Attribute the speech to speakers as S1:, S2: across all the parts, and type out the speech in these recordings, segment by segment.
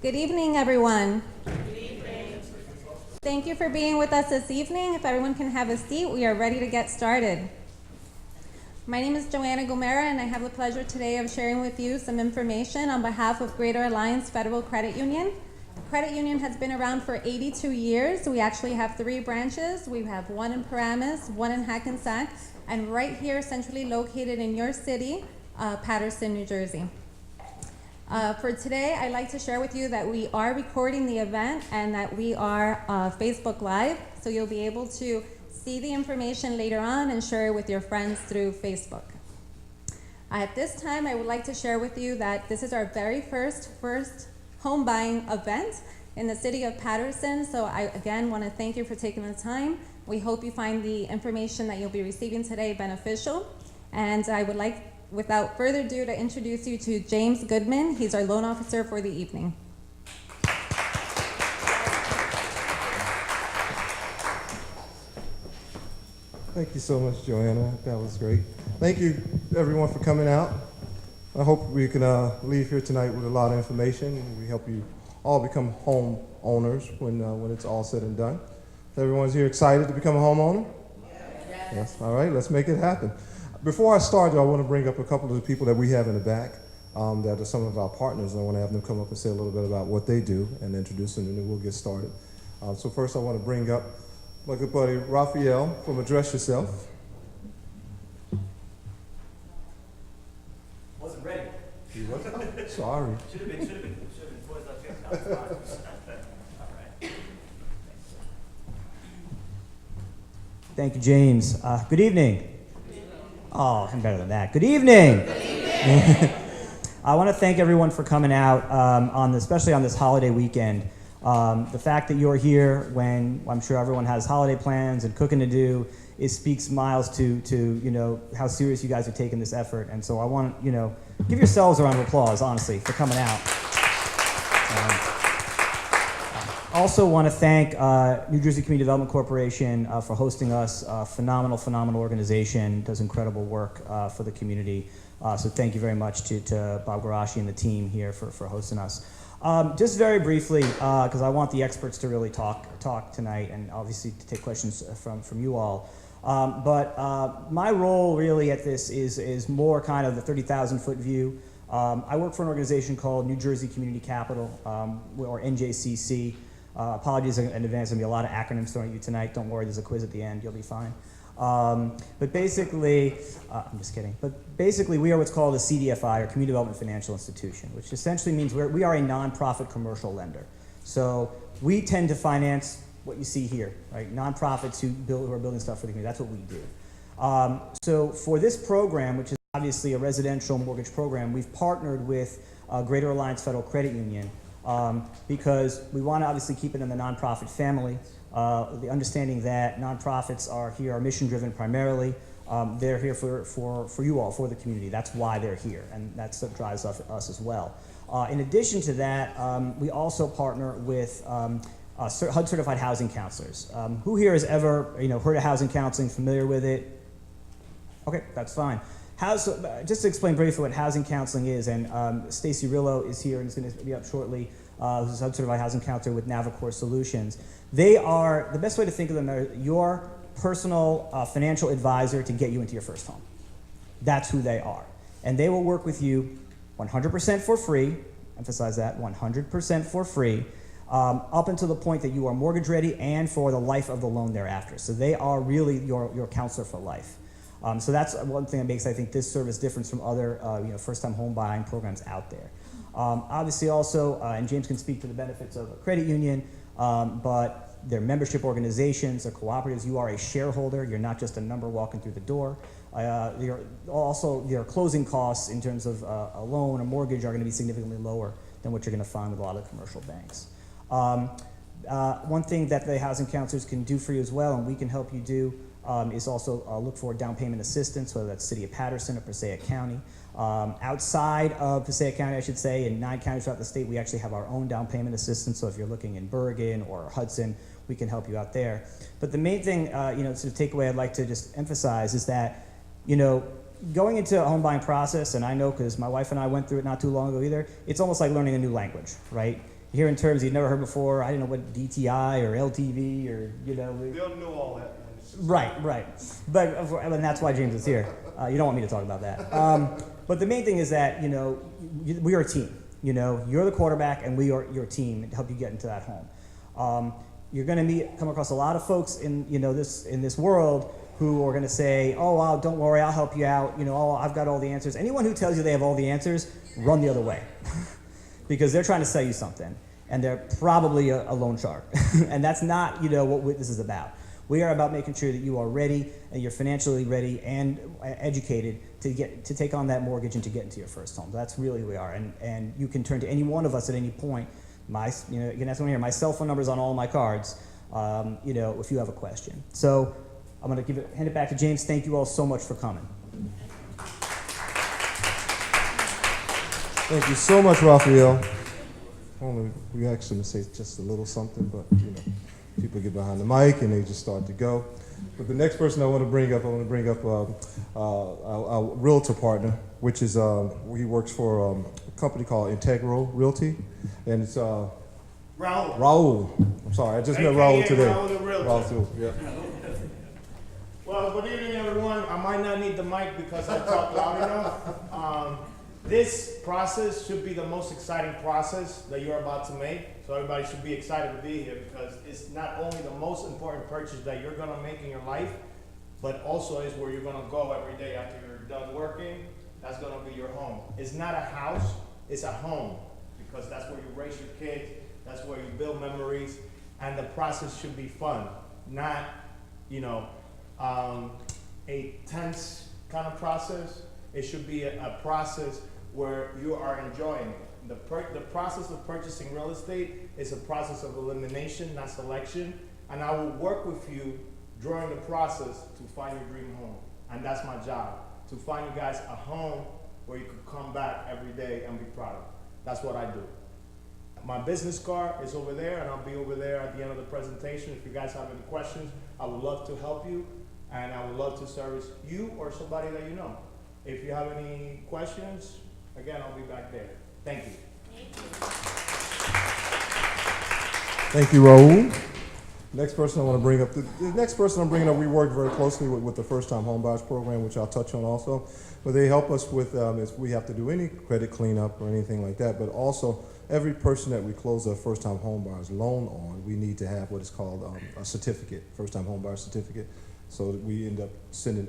S1: Good evening, everyone. Good evening. Thank you for being with us this evening. If everyone can have a seat, we are ready to get started. My name is Joanna Gomera, and I have the pleasure today of sharing with you some information on behalf of Greater Alliance Federal Credit Union. The credit union has been around for 82 years. We actually have 3 branches. We have one in Paramus, one in Hackensack, and right here centrally located in your city, Paterson, New Jersey. For today, I'd like to share with you that we are recording the event and that we are Facebook Live, so you'll be able to see the information later on and share it with your friends through Facebook. At this time, I would like to share with you that this is our very first home buying event in the city of Paterson, so I again want to thank you for taking the time. We hope you find the information that you'll be receiving today beneficial, and I would like, without further ado, to introduce you to James Goodman. He's our loan officer for the evening.
S2: Thank you so much, Joanna. That was great. Thank you, everyone, for coming out. I hope we can leave here tonight with a lot of information. We help you all become home owners when it's all said and done. Everyone's here excited to become a homeowner? Yes. All right, let's make it happen. Before I start, though, I want to bring up a couple of the people that we have in the back that are some of our partners. I want to have them come up and say a little bit about what they do and introduce them, and then we'll get started. So first I want to bring up my good buddy Raphael from Address Yourself.
S3: Wasn't ready.
S2: You wasn't? Sorry.
S3: Should have been poised up here. No, it's fine. All right. Thank you, James. Good evening. Oh, I'm better than that. Good evening. Good evening. I want to thank everyone for coming out, especially on this holiday weekend. The fact that you're here when I'm sure everyone has holiday plans and cooking to do, it speaks miles to how serious you guys are taking this effort. And so I want to give yourselves a round of applause, honestly, for coming out. Also want to thank New Jersey Community Development Corporation for hosting us. Phenomenal organization, does incredible work for the community. So thank you very much to Bob Garashi and the team here for hosting us. Just very briefly, because I want the experts to really talk tonight, and obviously to take questions from you all. But my role really at this is more kind of the 30,000-foot view. I work for an organization called New Jersey Community Capital, or NJCC. Apologies in advance, there'll be a lot of acronyms thrown at you tonight. Don't worry, there's a quiz at the end, you'll be fine. But basically, I'm just kidding. But basically, we are what's called a CDFI, or Community Development Financial Institution, which essentially means we are a nonprofit commercial lender. So we tend to finance what you see here, right? Nonprofits who are building stuff for the community. That's what we do. So for this program, which is obviously a residential mortgage program, we've partnered with Greater Alliance Federal Credit Union because we want to obviously keep it in the nonprofit family. The understanding that nonprofits are mission-driven primarily. They're here for you all, for the community. That's why they're here, and that's what drives us as well. In addition to that, we also partner with HUD-certified housing counselors. Who here has ever heard of housing counseling, familiar with it? Okay, that's fine. Just to explain briefly what housing counseling is, and Stacy Rillo is here and is going to be up shortly, who's a HUD-certified housing counselor with Navicor Solutions. They are, the best way to think of them are your personal financial advisor to get you into your first home. That's who they are. And they will work with you 100% for free, emphasize that, 100% for free, up until the point that you are mortgage ready and for the life of the loan thereafter. So they are really your counselor for life. So that's one thing that makes, I think, this service different from other first-time home buying programs out there. Obviously also, and James can speak to the benefits of a credit union, but they're membership organizations, they're cooperatives. You are a shareholder. You're not just a number walking through the door. Your closing costs in terms of a loan or mortgage are going to be significantly lower than what you're going to find with a lot of commercial banks. One thing that the housing counselors can do for you as well, and we can help you do, is also look for down payment assistance, whether that's City of Paterson or Passaic County. Outside of Passaic County, I should say, in 9 counties throughout the state, we actually have our own down payment assistance. So if you're looking in Bergen or Hudson, we can help you out there. But the main thing, sort of takeaway I'd like to just emphasize is that, going into a home buying process, and I know because my wife and I went through it not too long ago either, it's almost like learning a new language, right? hearing terms you'd never heard before. I didn't know what DTI or LTV or,
S2: They don't know all that.
S3: Right. But and that's why James is here. You don't want me to talk about that. But the main thing is that, we are a team. You're the quarterback and we are your team to help you get into that home. You're going to come across a lot of folks in this world who are going to say, oh, wow, don't worry, I'll help you out. Oh, I've got all the answers. Anyone who tells you they have all the answers, run the other way. Because they're trying to sell you something. And they're probably a loan shark. And that's not, what this is about. We are about making sure that you are ready and you're financially ready and educated to take on that mortgage and to get into your first home. That's really who we are. And you can turn to any one of us at any point. You can ask one here. My cell phone number is on all my cards, if you have a question. So I'm going to hand it back to James. Thank you all so much for coming.
S2: Thank you so much, Raphael. We actually say just a little something, but people get behind the mic and they just start to go. But the next person I want to bring up our realtor partner, which is he works for a company called Integral Realty, and it's Raul. I'm sorry, I just met Raul today. Raul, yeah.
S4: Well, good evening, everyone. I might not need the mic because I talk loud enough. This process should be the most exciting process that you're about to make. So everybody should be excited to be here because it's not only the most important purchase that you're gonna make in your life, but also is where you're gonna go every day after you're done working. That's gonna be your home. It's not a house, it's a home because that's where you raise your kids, that's where you build memories, and the process should be fun, not, a tense kind of process. It should be a process where you are enjoying it. The process of purchasing real estate is a process of elimination, not selection. And I will work with you during the process to find your dream home. And that's my job, to find you guys a home where you could come back every day and be proud of. That's what I do. My business card is over there, and I'll be over there at the end of the presentation. If you guys have any questions, I would love to help you, and I would love to service you or somebody that you know. If you have any questions, again, I'll be back there. Thank you.
S2: Thank you, Raul. Next person I want to bring up, the next person I'm bringing up, we work very closely with the First-Time Homebuyers Program, which I'll touch on also. But they help us with if we have to do any credit cleanup or anything like that. But also, every person that we close a First-Time Homebuyers loan on, we need to have what is called a certificate, First-Time Homebuyer Certificate. So that we end up sending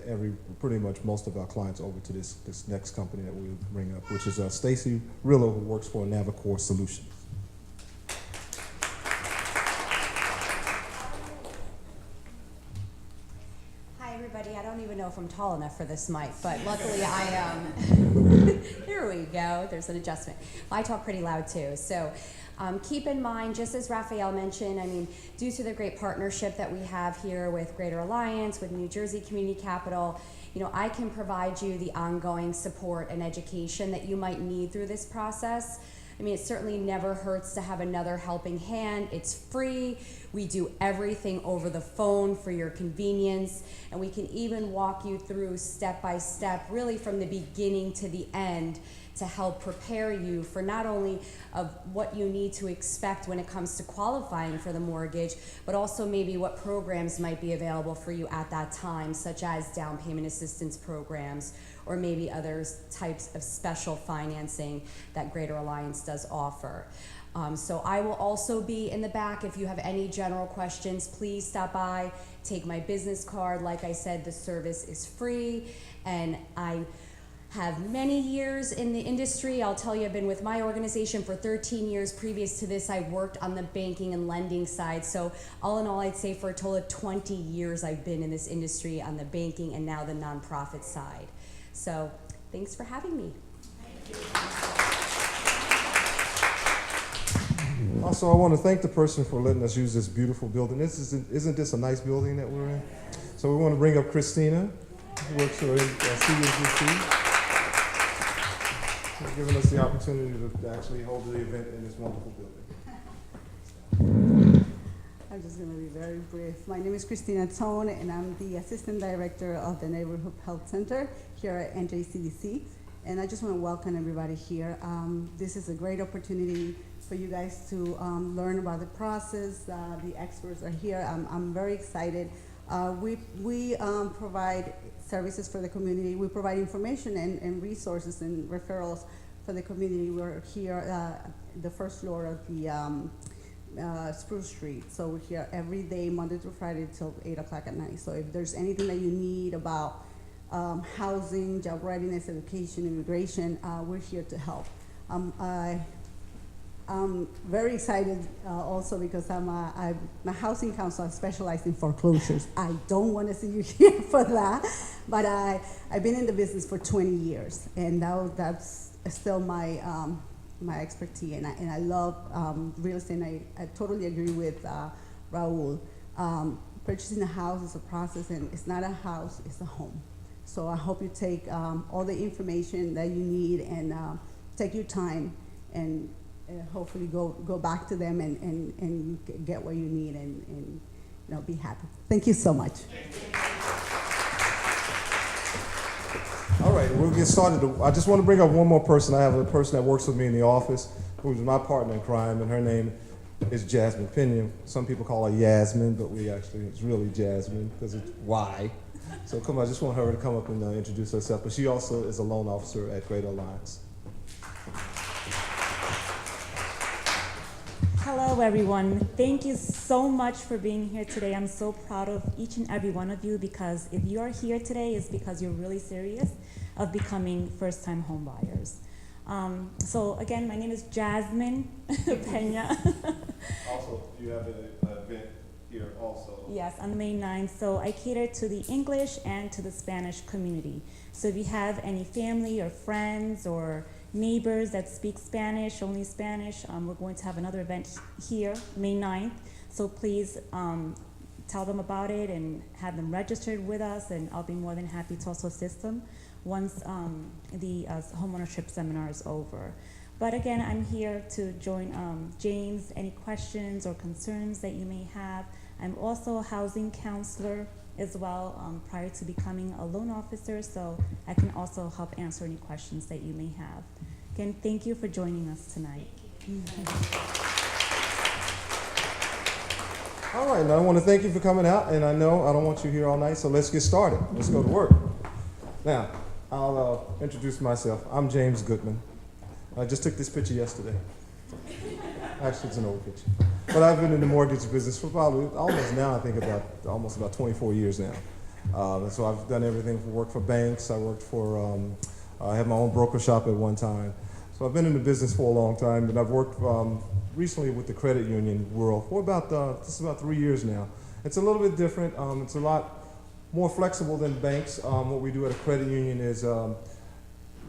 S2: pretty much most of our clients over to this next company that we'll bring up, which is Stacy Rillo, who works for Navicor Solutions.
S5: Hi, everybody. I don't even know if I'm tall enough for this mic, but luckily I am. Here we go. There's an adjustment. I talk pretty loud too. So keep in mind, just as Raphael mentioned, due to the great partnership that we have here with Greater Alliance, with New Jersey Community Capital, I can provide you the ongoing support and education that you might need through this process. It certainly never hurts to have another helping hand. It's free. We do everything over the phone for your convenience, and we can even walk you through step by step, really from the beginning to the end, to help prepare you for not only of what you need to expect when it comes to qualifying for the mortgage, but also maybe what programs might be available for you at that time, such as down payment assistance programs, or maybe other types of special financing that Greater Alliance does offer. So I will also be in the back. If you have any general questions, please stop by, take my business card. Like I said, the service is free, and I have many years in the industry. I'll tell you, I've been with my organization for 13 years. Previous to this, I worked on the banking and lending side. So all in all, I'd say for a total of 20 years, I've been in this industry on the banking and now the nonprofit side. So thanks for having me. Thank
S2: you. Also, I want to thank the person for letting us use this beautiful building. Isn't this a nice building that we're in? So we want to bring up Christina, who works for CNBC. Giving us the opportunity to actually hold the event in this wonderful building.
S6: I'm just going to be very brief. My name is Christina Tone, and I'm the Assistant Director of the Neighborhood Health Center here at NJCDC. and I just want to welcome everybody here. This is a great opportunity for you guys to learn about the process. The experts are here. I'm very excited. We provide services for the community. We provide information and resources and referrals for the community. We're here the first floor of the Spruce Street. So we're here every day, Monday through Friday till 8 o'clock at night. So if there's anything that you need about housing, job readiness, education, immigration, we're here to help. I'm very excited also because I'm a housing counselor specialized in foreclosures. I don't want to see you here for that, but I've been in the business for 20 years, and now that's still my my expertise, and I love real estate. And I totally agree with Raul. Purchasing a house is a process, and it's not a house, it's a home. So I hope you take all the information that you need and take your time and hopefully go back to them and get what you need and be happy. Thank you so much.
S2: All right, we'll get started. I just want to bring up one more person. I have a person that works with me in the office who's my partner in crime, and her name is Jasmine Pena. Some people call her Yasmin, but it's really Jasmine because it's Y. So come on, I just want her to come up and introduce herself. But she also is a loan officer at Great Alliance.
S7: Hello, everyone. Thank you so much for being here today. I'm so proud of each and every one of you because if you are here today, it's because you're really serious of becoming first-time homebuyers. So again, my name is Jasmine Pena.
S2: Also, you have an event here also.
S7: Yes, on May 9th. So I cater to the English and to the Spanish community. So if you have any family or friends or neighbors that speak Spanish, only Spanish, we're going to have another event here, May 9th. So please tell them about it and have them registered with us, and I'll be more than happy to also assist them once the homeownership seminar is over. But again, I'm here to join James, any questions or concerns that you may have. I'm also a housing counselor as well prior to becoming a loan officer, so I can also help answer any questions that you may have. Again, thank you for joining us tonight.
S2: All right, now I want to thank you for coming out, and I know I don't want you here all night, so let's get started. Let's go to work. Now, I'll introduce myself. I'm James Goodman. I just took this picture yesterday. Actually, it's an old picture. But I've been in the mortgage business for probably almost about 24 years now. So I've done everything from work for banks. I had my own broker shop at one time. So I've been in the business for a long time, and I've worked recently with the credit union world for about 3 years now. It's a little bit different. It's a lot more flexible than banks. What we do at a credit union is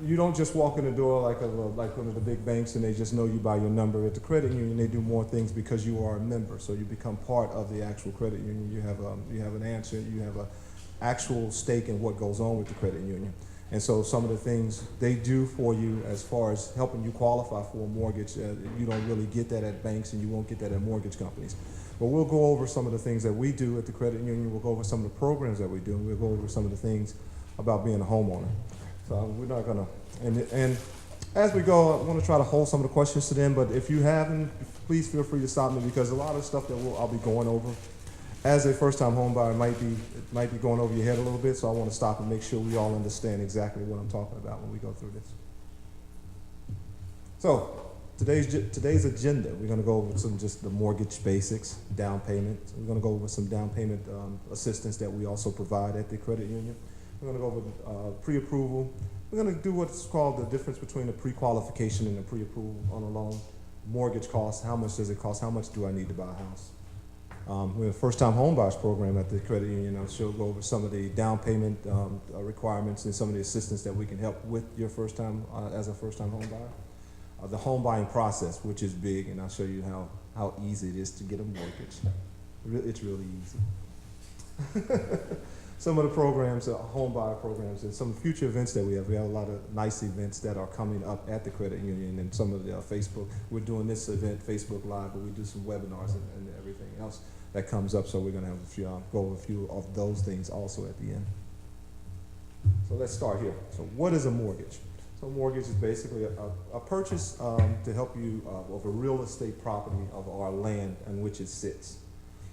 S2: you don't just walk in the door like one of the big banks and they just know you by your number. At the credit union, they do more things because you are a member. So you become part of the actual credit union. You have an answer. You have an actual stake in what goes on with the credit union. And so some of the things they do for you as far as helping you qualify for a mortgage, you don't really get that at banks and you won't get that at mortgage companies. But we'll go over some of the things that we do at the credit union. We'll go over some of the programs that we do. And we'll go over some of the things about being a homeowner. So we're not gonna, and as we go, I want to try to hold some of the questions to them, but if you haven't, please feel free to stop me because a lot of stuff that I'll be going over as a first-time homebuyer might be going over your head a little bit, so I want to stop and make sure we all understand exactly what I'm talking about when we go through this. So today's agenda, we're going to go over just the mortgage basics, down payment. We're going to go over some down payment assistance that we also provide at the credit union. We're going to go over pre-approval. We're going to do what's called the difference between a pre-qualification and a pre-approval on a loan. Mortgage costs, how much does it cost? How much do I need to buy a house? We have a First-Time Homebuyers Program at the credit union. I'm sure we'll go over some of the down payment requirements and some of the assistance that we can help with your first-time as a first-time homebuyer. The home buying process, which is big, and I'll show you how easy it is to get a mortgage. It's really easy. Some of the programs, home buyer programs, and some future events that we have. We have a lot of nice events that are coming up at the credit union, and some of the Facebook. We're doing this event, Facebook Live, but we do some webinars and everything else that comes up. So we're going to have go over a few of those things also at the end. So let's start here. So what is a mortgage? So mortgage is basically a purchase to help you of a real estate property of our land in which it sits.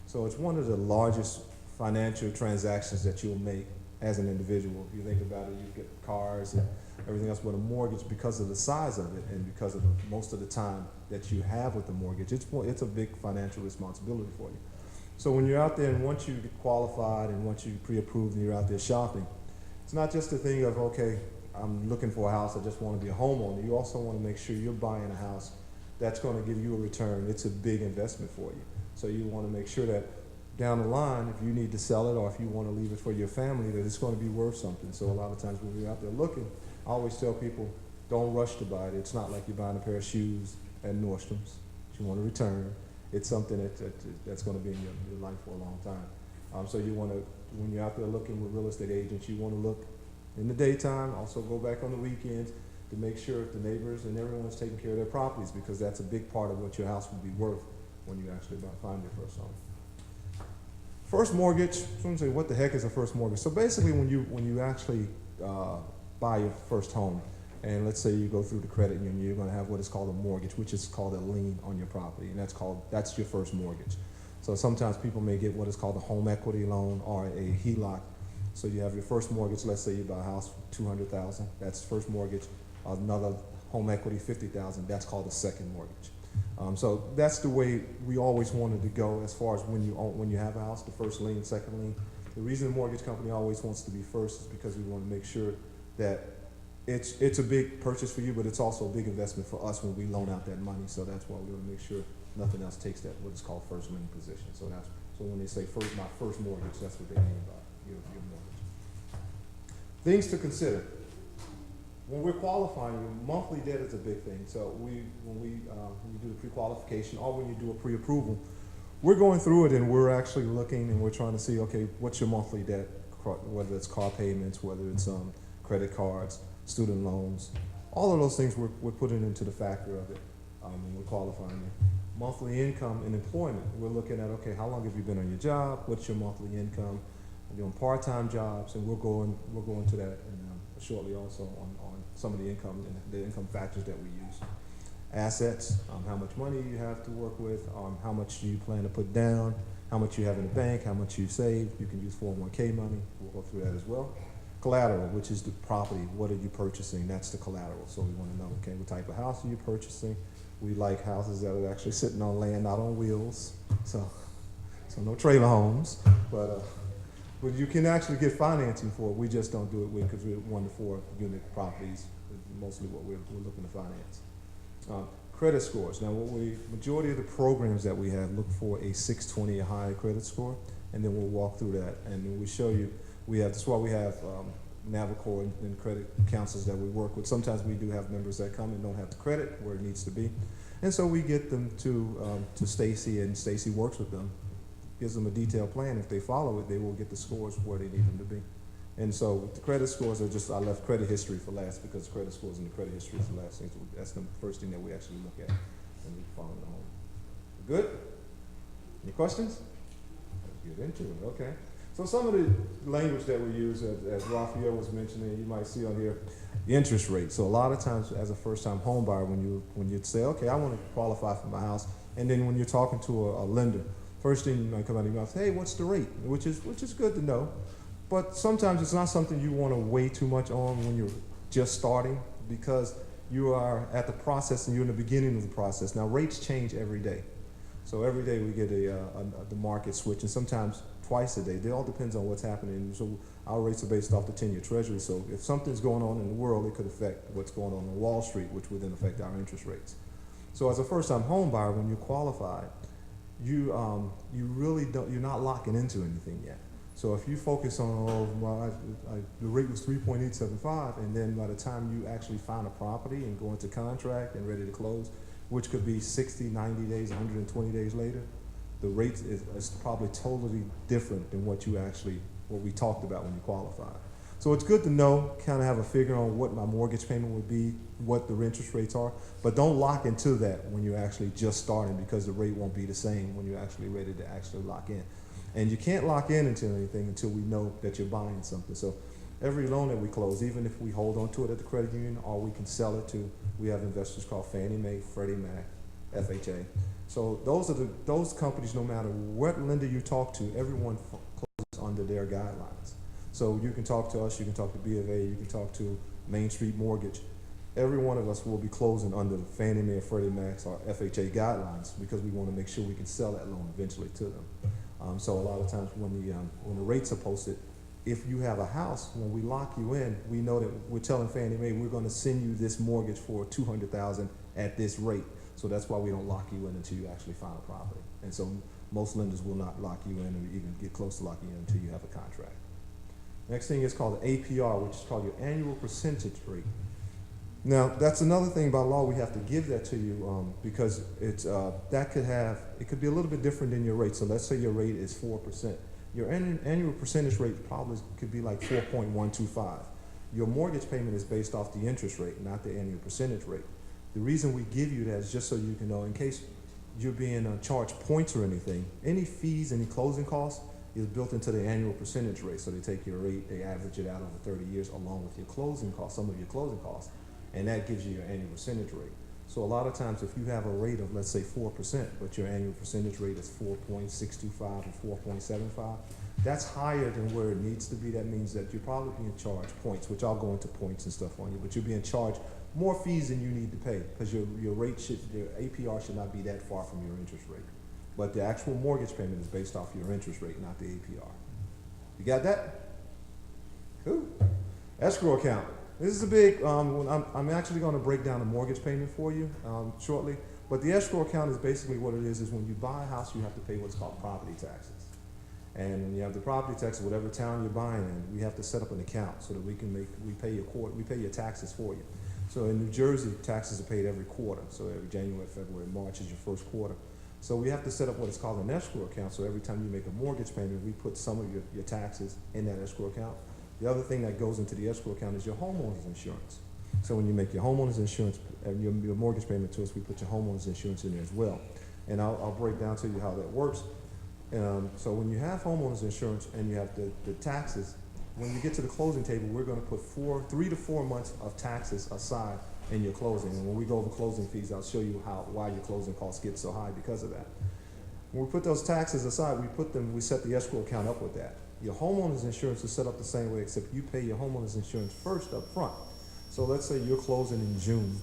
S2: So it's one of the largest financial transactions that you'll make as an individual. If you think about it, you get cars and everything else, but a mortgage, because of the size of it and because of most of the time that you have with the mortgage, it's a big financial responsibility for you. So when you're out there and once you get qualified and once you pre-approved and you're out there shopping, it's not just a thing of, okay, I'm looking for a house, I just want to be a homeowner. You also want to make sure you're buying a house that's going to give you a return. It's a big investment for you. So you want to make sure that down the line, if you need to sell it or if you want to leave it for your family, that it's going to be worth something. So a lot of times when you're out there looking, I always tell people, don't rush to buy it. It's not like you're buying a pair of shoes at Nordstrom's that you want to return. It's something that's going to be in your life for a long time. So you want to, when you're out there looking with real estate agents, you want to look in the daytime, also go back on the weekends to make sure the neighbors and everyone's taking care of their properties, because that's a big part of what your house will be worth when you actually find your first home. First mortgage, someone say, what the heck is a first mortgage? So basically when you actually buy your first home, and let's say you go through the credit union, you're going to have what is called a mortgage, which is called a lien on your property, and that's your first mortgage. So sometimes people may get what is called a home equity loan or a HELOC. So you have your first mortgage, let's say you buy a house for $200,000, that's first mortgage. Another home equity, $50,000, that's called a second mortgage. So that's the way we always wanted to go as far as when you have a house, the first lien, second lien. The reason the mortgage company always wants to be first is because we want to make sure that it's a big purchase for you, but it's also a big investment for us when we loan out that money. So that's why we want to make sure nothing else takes that, what is called first lien position. So when they say my first mortgage, that's what they mean by your mortgage. Things to consider. When we're qualifying, monthly debt is a big thing. So when we do the pre-qualification or when you do a pre-approval, we're going through it and we're actually looking and we're trying to see, okay, what's your monthly debt, whether it's car payments, whether it's credit cards, student loans, all of those things we're putting into the factor of it when we're qualifying you. Monthly income and employment, we're looking at, okay, how long have you been on your job? What's your monthly income? We're doing part-time jobs, and we'll go into that shortly also on some of the income factors that we use. Assets, how much money you have to work with, how much do you plan to put down, how much you have in the bank, how much you save. You can use 401k money. We'll go through that as well. Collateral, which is the property. What are you purchasing? That's the collateral. So we want to know, okay, what type of house are you purchasing? We like houses that are actually sitting on land, not on wheels. So no trailer homes, but you can actually get financing for it. We just don't do it because we're 1 to 4 unit properties, mostly what we're looking to finance. Credit scores. Now, majority of the programs that we have look for a 620 or higher credit score, and then we'll walk through that, and then we show you. That's why we have Navicore and credit counselors that we work with. Sometimes we do have members that come and don't have the credit where it needs to be, and so we get them to Stacy, and Stacy works with them, gives them a detailed plan. If they follow it, they will get the scores where they need them to be. And so the credit scores are just, I left credit history for last because credit scores and the credit history is the last thing. So that's the first thing that we actually look at when we follow the home. Good? Any questions? Let's get into it. Okay. So some of the language that we use, as Raphael was mentioning, you might see on here, the interest rate. So a lot of times as a first-time home buyer, when you say, okay, I want to qualify for my house, and then when you're talking to a lender, first thing you might come out of your mouth, hey, what's the rate? Which is good to know. But sometimes it's not something you want to weigh too much on when you're just starting, because you are at the process and you're in the beginning of the process. Now rates change every day. So every day we get the market switch, and sometimes twice a day. It all depends on what's happening. So our rates are based off the 10-year treasury. So if something's going on in the world, it could affect what's going on Wall Street, which would then affect our interest rates. So as a first-time home buyer, when you're qualified, you really don't, you're not locking into anything yet. So if you focus on, the rate was 3.875, and then by the time you actually find a property and go into contract and ready to close, which could be 60, 90 days, 120 days later, the rate is probably totally different than what we talked about when you qualified. So it's good to know, kind of have a figure on what my mortgage payment would be, what the interest rates are, but don't lock into that when you're actually just starting, because the rate won't be the same when you're actually ready to actually lock in. And you can't lock in into anything until we know that you're buying something. So every loan that we close, even if we hold on to it at the credit union or we can sell it to, we have investors called Fannie Mae, Freddie Mac, FHA. So those companies, no matter what lender you talk to, everyone closes under their guidelines. So you can talk to us, you can talk to B of A, you can talk to Main Street Mortgage. Every one of us will be closing under the Fannie Mae, Freddie Mac, or FHA guidelines because we want to make sure we can sell that loan eventually to them. So a lot of times when the rates are posted, if you have a house, when we lock you in, we know that we're telling Fannie Mae we're going to send you this mortgage for $200,000 at this rate. So that's why we don't lock you in until you actually find a property. And so most lenders will not lock you in or even get close to locking you in until you have a contract. Next thing is called the APR, which is called your annual percentage rate. Now, that's another thing about law. We have to give that to you because it's it could be a little bit different than your rate. So let's say your rate is 4%. Your annual percentage rate probably could be like 4.125. Your mortgage payment is based off the interest rate, not the annual percentage rate. The reason we give you that is just so you can know, in case you're being charged points or anything, any fees, any closing costs is built into the annual percentage rate. So they take your rate, they average it out over 30 years along with your closing costs, some of your closing costs, and that gives you your annual percentage rate. So a lot of times if you have a rate of, let's say 4%, but your annual percentage rate is 4.625 or 4.75, that's higher than where it needs to be. That means that you're probably being charged points, which I'll go into points and stuff on you, but you're being charged more fees than you need to pay because your APR should not be that far from your interest rate. But the actual mortgage payment is based off your interest rate, not the APR. You got that? Cool. Escrow account. This is a big, I'm actually going to break down the mortgage payment for you shortly, but the escrow account is basically what it is when you buy a house, you have to pay what's called property taxes. And when you have the property taxes, whatever town you're buying in, we have to set up an account so that we pay your taxes for you. So in New Jersey, taxes are paid every quarter. So every January, February, March is your first quarter. So we have to set up what is called an escrow account. So every time you make a mortgage payment, we put some of your taxes in that escrow account. The other thing that goes into the escrow account is your homeowner's insurance. So when you make your homeowner's insurance and your mortgage payment to us, we put your homeowner's insurance in there as well. And I'll break down to you how that works. So when you have homeowner's insurance and you have the taxes, when you get to the closing table, we're going to put 3 to 4 months of taxes aside in your closing. And when we go over closing fees, I'll show you why your closing costs get so high because of that. When we put those taxes aside, we set the escrow account up with that. Your homeowner's insurance is set up the same way, except you pay your homeowner's insurance first up front. So let's say you're closing in June.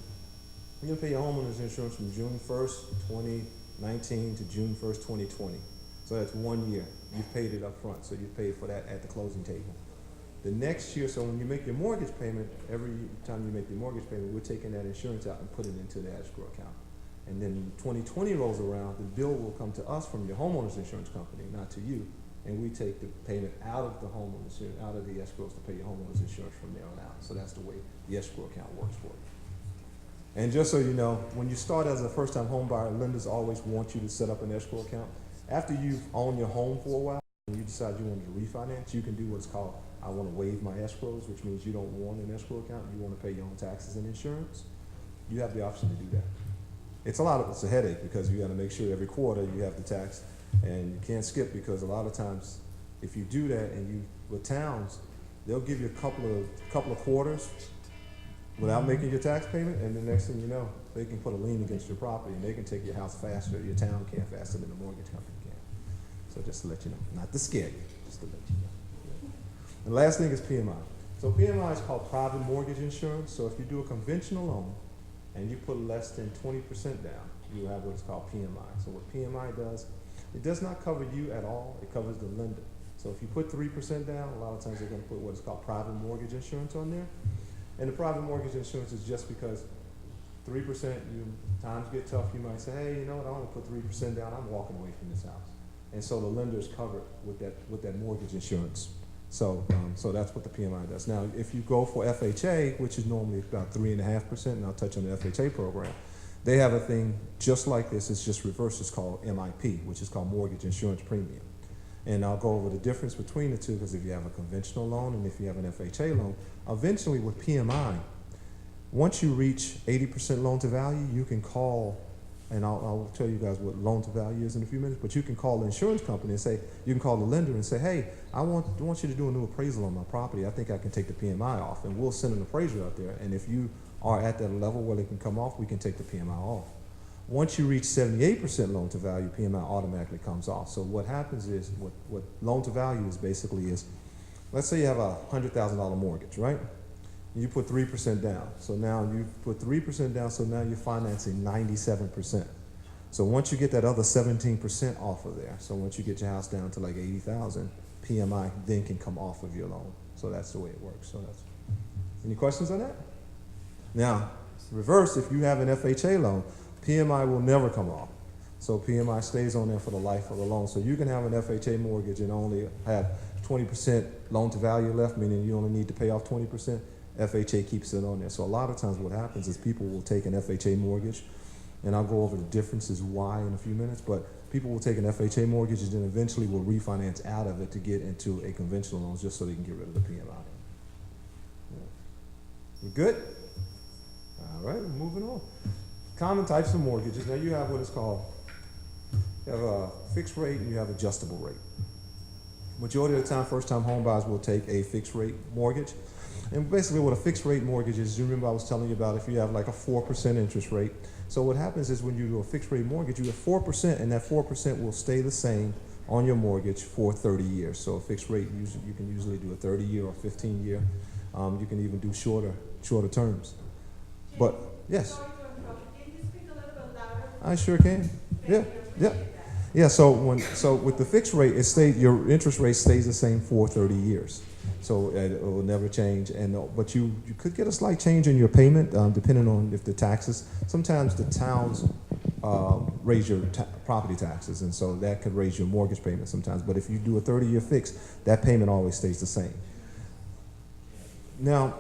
S2: You're going to pay your homeowner's insurance from June 1st, 2019 to June 1st, 2020. So that's 1 year. You've paid it up front, so you paid for that at the closing table. The next year, so when you make your mortgage payment, every time you make your mortgage payment, we're taking that insurance out and putting it into the escrow account. And then 2020 rolls around, the bill will come to us from your homeowner's insurance company, not to you. And we take the payment out of the homeowner's insurance, out of the escrows to pay your homeowner's insurance from there on out. So that's the way the escrow account works for you. And just so you know, when you start as a first-time home buyer, lenders always want you to set up an escrow account. After you've owned your home for a while and you decide you want to refinance, you can do what's called, I want to waive my escrows, which means you don't want an escrow account. You want to pay your own taxes and insurance. You have the option to do that. It's a headache because you got to make sure every quarter you have the tax, and you can't skip because a lot of times if you do that and with towns, they'll give you a couple of quarters without making your tax payment, and the next thing you know, they can put a lien against your property and they can take your house faster, your town can faster than the mortgage company can. So just to let you know, not to scare you, just to let you know. The last thing is PMI. So PMI is called private mortgage insurance. So if you do a conventional loan and you put less than 20% down, you have what's called PMI. So what PMI does, it does not cover you at all, it covers the lender. So if you put 3% down, a lot of times they're going to put what is called private mortgage insurance on there. And the private mortgage insurance is just because 3%, times get tough, you might say, hey, you know what, I want to put 3% down, I'm walking away from this house. And so the lender is covered with that mortgage insurance. So that's what the PMI does. Now, if you go for FHA, which is normally about 3.5%, and I'll touch on the FHA program, they have a thing just like this, it's just reversed, it's called MIP, which is called mortgage insurance premium. And I'll go over the difference between the two, because if you have a conventional loan and if you have an FHA loan, eventually with PMI, once you reach 80% loan to value, you can call and I'll tell you guys what loan to value is in a few minutes, but you can call the insurance company and say, you can call the lender and say, hey, I want you to do a new appraisal on my property. I think I can take the PMI off, and we'll send an appraiser out there, and if you are at that level where they can come off, we can take the PMI off. Once you reach 78% loan to value, PMI automatically comes off. So what happens is, what loan to value is basically is, let's say you have a $100,000 mortgage, right? You put 3% down. So now you put 3% down, so now you're financing 97%. So once you get that other 17% off of there, so once you get your house down to like 80,000, PMI then can come off of your loan. So that's the way it works. So that's, any questions on that? Now, reverse, if you have an FHA loan, PMI will never come off. So PMI stays on there for the life of the loan. So you can have an FHA mortgage and only have 20% loan to value left, meaning you only need to pay off 20%. FHA keeps it on there. So a lot of times what happens is people will take an FHA mortgage, and I'll go over the differences why in a few minutes, but people will take an FHA mortgage and then eventually will refinance out of it to get into a conventional loan just so they can get rid of the PMI. Yeah. We good? All right, moving on. Common types of mortgages. Now you have what is called, you have a fixed rate and you have adjustable rate. Majority of the time, first-time homebuyers will take a fixed rate mortgage. And basically what a fixed rate mortgage is, you remember I was telling you about if you have like a 4% interest rate. So what happens is when you do a fixed rate mortgage, you have 4%, and that 4% will stay the same on your mortgage for 30 years. So a fixed rate, you can usually do a 30-year or 15-year. You can even do shorter terms. But, yes. I sure can. Yeah, yeah. Yeah, so with the fixed rate, your interest rate stays the same for 30 years. So it will never change, but you could get a slight change in your payment depending on if the taxes. Sometimes the towns raise your property taxes, and so that could raise your mortgage payment sometimes. But if you do a 30-year fix, that payment always stays the same. Now,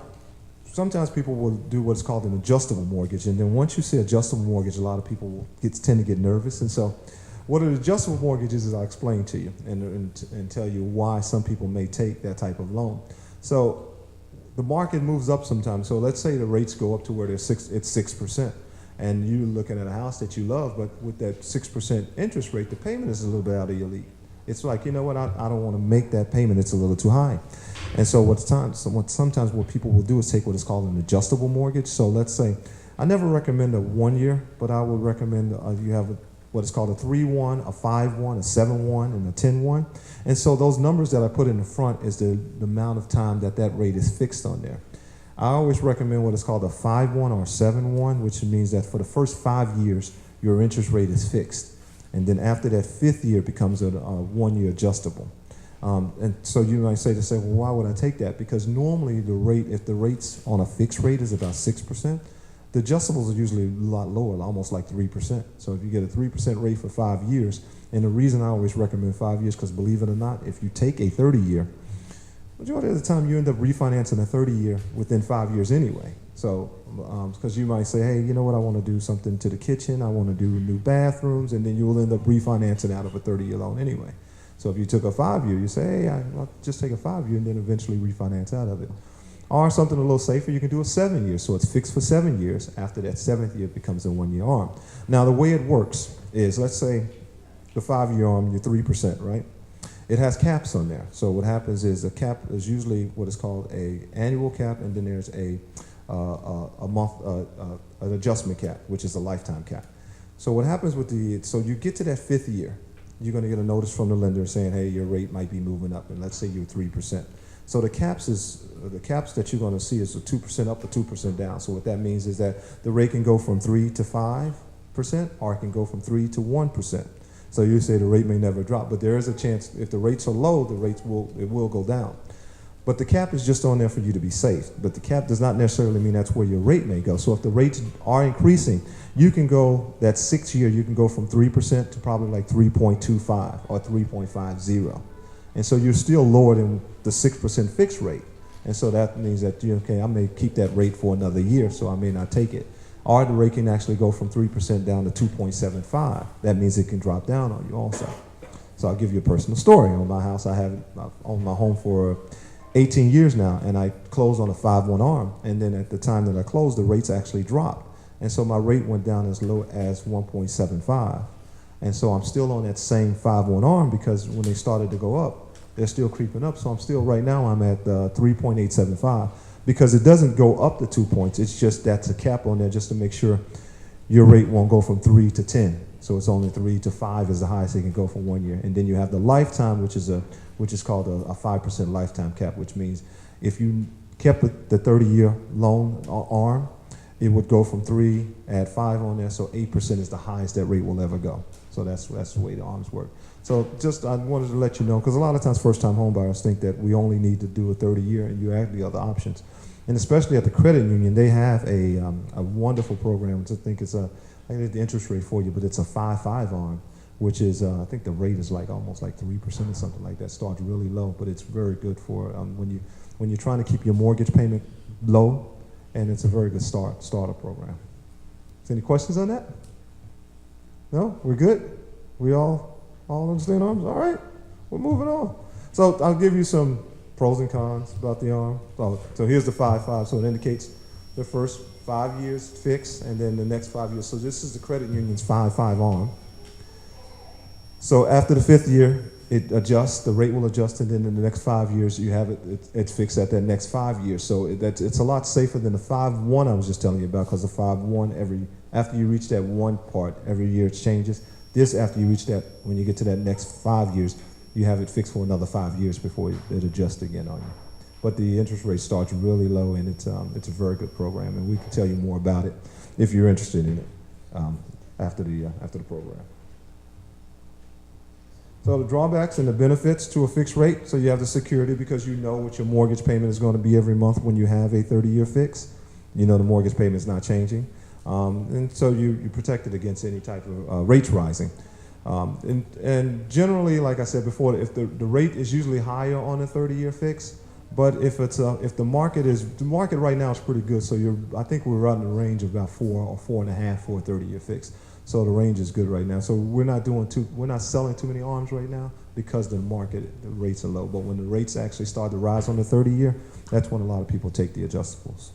S2: sometimes people will do what's called an adjustable mortgage, and then once you say adjustable mortgage, a lot of people tend to get nervous, and so what an adjustable mortgage is I'll explain to you and tell you why some people may take that type of loan. So the market moves up sometimes. So let's say the rates go up to where it's 6%, and you're looking at a house that you love, but with that 6% interest rate, the payment is a little bit out of your league. It's like, you know what, I don't want to make that payment, it's a little too high. And so sometimes what people will do is take what is called an adjustable mortgage. So let's say, I never recommend a 1 year, but I would recommend you have what is called a 3-1, a 5-1, a 7-1, and a 10-1. And so those numbers that I put in the front is the amount of time that rate is fixed on there. I always recommend what is called a 5-1 or a 7-1, which means that for the first 5 years, your interest rate is fixed. And then after that 5th year, it becomes a 1-year adjustable. And so you might say, well, why would I take that? Because normally the rate, if the rate's on a fixed rate is about 6%, the adjustables are usually a lot lower, almost like 3%. So if you get a 3% rate for 5 years, and the reason I always recommend 5 years, because believe it or not, if you take a 30-year, majority of the time you end up refinancing a 30-year within 5 years anyway. So, because you might say, hey, you know what, I want to do something to the kitchen, I want to do new bathrooms, and then you'll end up refinancing out of a 30-year loan anyway. So if you took a 5-year, you say, hey, I'll just take a 5-year and then eventually refinance out of it. Or something a little safer, you can do a 7 year. So it's fixed for 7 years. After that 7th year, it becomes a 1-year arm. Now, the way it works is, let's say the 5-year arm, you're 3%, right? It has caps on there. So what happens is a cap is usually what is called an annual cap, and then there's an adjustment cap, which is a lifetime cap. So what happens so you get to that 5th year, you're going to get a notice from the lender saying, hey, your rate might be moving up, and let's say you're 3%. So the caps that you're going to see is a 2% up or 2% down. So what that means is that the rate can go from 3 to 5%, or it can go from 3 to 1%. So you say the rate may never drop, but there is a chance if the rates are low, it will go down. But the cap is just on there for you to be safe. But the cap does not necessarily mean that's where your rate may go. So if the rates are increasing, you can go, that 6th year, you can go from 3% to probably like 3.25 or 3.50. And so you're still lower than the 6% fixed rate. And so that means that, okay, I may keep that rate for another year, so I may not take it. Or the rate can actually go from 3% down to 2.75. That means it can drop down on you also. So I'll give you a personal story. On my house, I've owned my home for 18 years now, and I closed on a 5-1 arm. And then at the time that I closed, the rates actually dropped. And so my rate went down as low as 1.75. And so I'm still on that same 5-1 arm because when they started to go up, they're still creeping up. So I'm still, right now, I'm at 3.875 because it doesn't go up to 2 points. It's just that's a cap on there just to make sure your rate won't go from 3 to 10. So it's only 3 to 5 is the highest it can go for 1 year. And then you have the lifetime, which is called a 5% lifetime cap, which means if you kept the 30-year loan arm, it would go from 3, add 5 on there, so 8% is the highest that rate will ever go. So that's the way the arms work. So just I wanted to let you know, because a lot of times first-time homebuyers think that we only need to do a 30-year and you have the other options. And especially at the credit union, they have a wonderful program. I think it's I get the interest rate for you, but it's a 5-5 arm, which is I think the rate is like almost like 3% or something like that. Starts really low, but it's very good for when you're trying to keep your mortgage payment low, and it's a very good starter program. Any questions on that? No, we're good. We all understand arms. All right, we're moving on. So I'll give you some pros and cons about the arm. So here's the 5-5. So it indicates the first 5 years fixed, and then the next 5 years. So this is the credit union's 5-5 arm. So after the 5th year, it adjusts. The rate will adjust, and then in the next 5 years, you have it's fixed at that next 5 years. So it's a lot safer than the 5-1 I was just telling you about, because the 5-1 after you reach that one part, every year it changes. This, after you reach that, when you get to that next 5 years, you have it fixed for another 5 years before it adjusts again on you. But the interest rate starts really low, and it's a very good program, and we can tell you more about it if you're interested in it after the program. So the drawbacks and the benefits to a fixed rate. So you have the security because you know what your mortgage payment is going to be every month when you have a 30-year fix. You know the mortgage payment is not changing. And so you're protected against any type of rates rising. And generally, like I said before, if the rate is usually higher on a 30-year fix, but if the market right now is pretty good, so I think we're right in the range of about 4 or 4.5 for a 30-year fix. So the range is good right now. So we're not selling too many arms right now because the rates are low. But when the rates actually start to rise on the 30-year, that's when a lot of people take the adjustables.